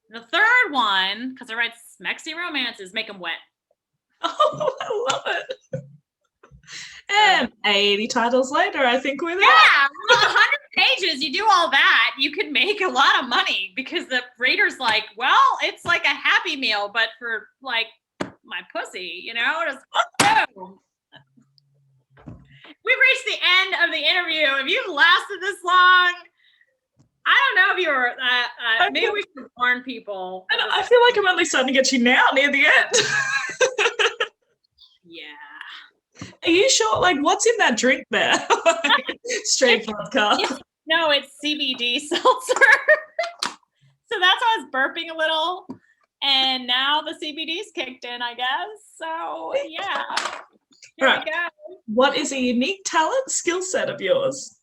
The third one, because I write smexy romance, is make them wet. Oh, I love it. And 80 titles later, I think we're there. Yeah, 100 pages, you do all that, you can make a lot of money, because the reader's like, well, it's like a Happy Meal, but for like my pussy, just boom. We've reached the end of the interview. If you've lasted this long, I don't know if you're, maybe we should warn people. I feel like I'm only starting to get you now near the end. Yeah. Are you sure? Like, what's in that drink there? Straight vodka. No, it's CBD seltzer. So that's why I was burping a little. And now the CBD's kicked in, I guess. So, yeah. Here we go. What is a unique talent, skill set of yours?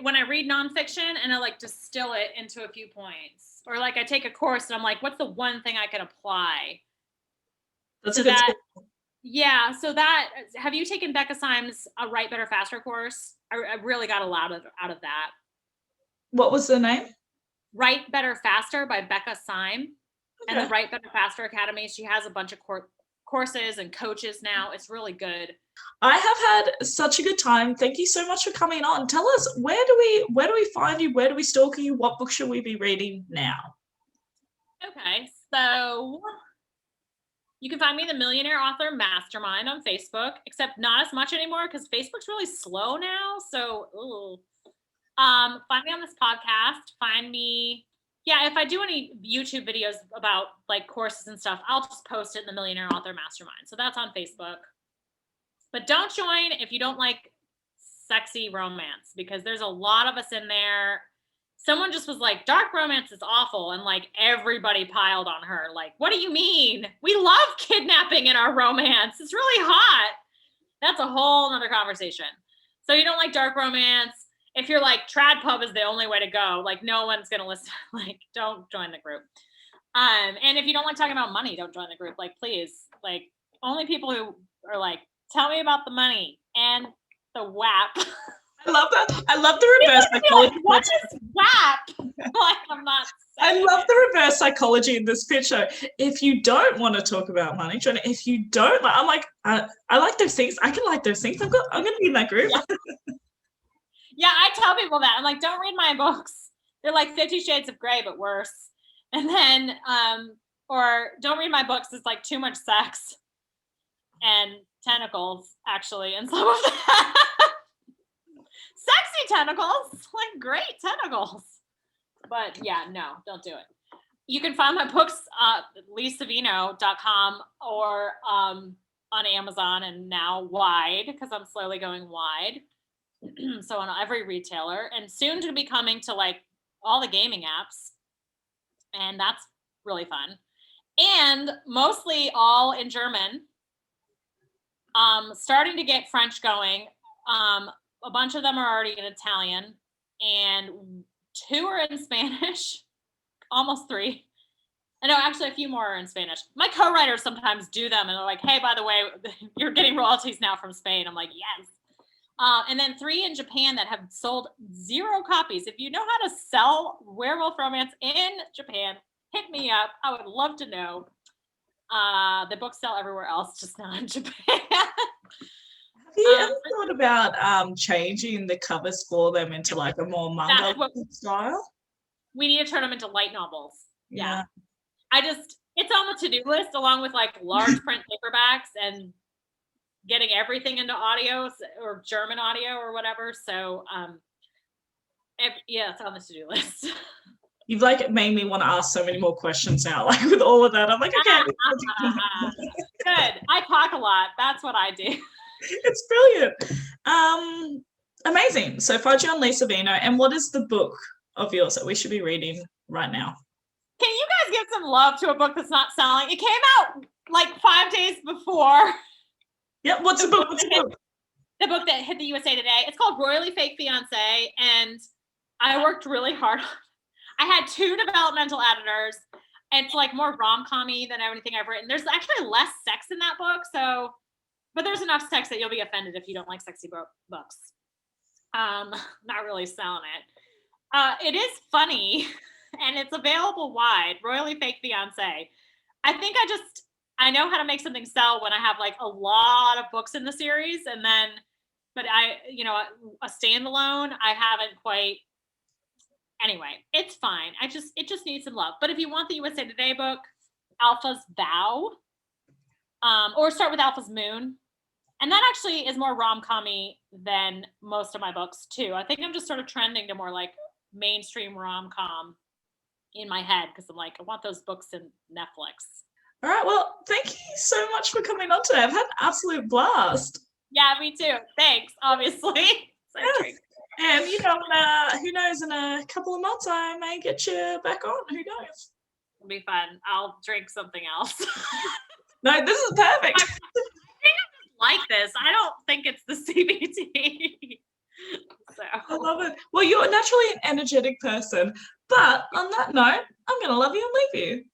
When I read nonfiction, and I like distill it into a few points, or like I take a course and I'm like, what's the one thing I can apply? That's a good skill. Yeah, so that have you taken Becca Syme's Write Better Faster course? I really got a lot out of that. What was the name? Write Better Faster by Becca Syme and the Okay. Write Better Faster Academy. She has a bunch of courses and coaches now. It's really good. I have had such a good time. Thank you so much for coming on. Tell us, where do we find you? Where do we stalk you? What book should we be reading now? Okay, so you can find me in the Millionaire Author Mastermind on Facebook, except not as much anymore because Facebook's really slow now. So, find me on this podcast. Find me, yeah. If I do any YouTube videos about like courses and stuff, I'll just post it in the Millionaire Author Mastermind. So that's on Facebook. But don't join if you don't like sexy romance because there's a lot of us in there. Someone just was like, dark romance is awful. And like everybody piled on her. Like, what do you mean? We love kidnapping in our romance. It's really hot. That's a whole nother conversation. So you don't like dark romance. If you're like trad pub is the only way to go, like no one's going to listen. Like, don't join the group. And if you don't like talking about money, don't join the group. Like, please, like only people who are like, tell me about the money and the WAP. I love that. I love the reverse psychology. Like, what is WAP? Like, I'm not. I love the reverse psychology in this pitch show. If you don't want to talk about money, Joanna, if you don't, like, I'm like, I like those things. I can like those things. I'm going to be in that group. Yeah, I tell people that. I'm like, don't read my books. They're like 50 Shades of Grey, but worse. And then, or don't read my books. It's like too much sex and tentacles, actually, and some of that. Sexy tentacles, like great tentacles. But yeah, no, don't do it. You can find my books at leesavino.com or on Amazon and now wide because I'm slowly going wide. So on every retailer and soon to be coming to like all the gaming apps. And that's really fun. And mostly all in German. Starting to get French going. A bunch of them are already in Italian and 2 are in Spanish, almost 3. I know actually a few more are in Spanish. My co-writers sometimes do them and they're like, hey, by the way, you're getting royalties now from Spain. I'm like, yes. And then 3 in Japan that have sold 0 copies. If you know how to sell werewolf romance in Japan, hit me up. I would love to know. The books sell everywhere else, just not in Japan. Have you ever thought about changing the covers for them into like a more manga style? We need to turn them into light novels. Yeah. It's on the to-do list along with like large print paperbacks and getting everything into audio or German audio or whatever. So, it's on the to-do list. You've like made me want to ask so many more questions now. Like with all of that, I'm like, okay. Good. I talk a lot. That's what I do. It's brilliant. Amazing. So find you on Lee Savino. And what is the book of yours that we should be reading right now? Can you guys give some love to a book that's not selling? It came out like 5 days before. Yep. What's the book? The book that hit the USA Today. It's called Royally Fake Fiance. And I worked really hard. I had 2 developmental editors. It's like more rom-com-y than everything I've written. There's actually less sex in that book. So, but there's enough sex that you'll be offended if you don't like sexy books. Not really selling it. It is funny and it's available wide. Royally Fake Fiance. I think I know how to make something sell when I have like a lot of books in the series and then, but a standalone, I haven't quite. Anyway, it's fine. It just needs some love. But if you want the USA Today book, Alpha's Vow, or start with Alpha's Moon. And that actually is more rom-com-y than most of my books too. I think I'm just sort of trending to more like mainstream rom-com in my head because I'm like, I want those books in Netflix. All right. Well, thank you so much for coming on today. I've had an absolute blast. Yeah, me too. Thanks, obviously. Yes. And who knows, in a couple of months I may get you back on. Who knows? It'll be fun. I'll drink something else. No, this is perfect. I think I like this. I don't think it's the CBT. So I love it. Well, you're naturally an energetic person. But on that note, I'm going to love you and leave you.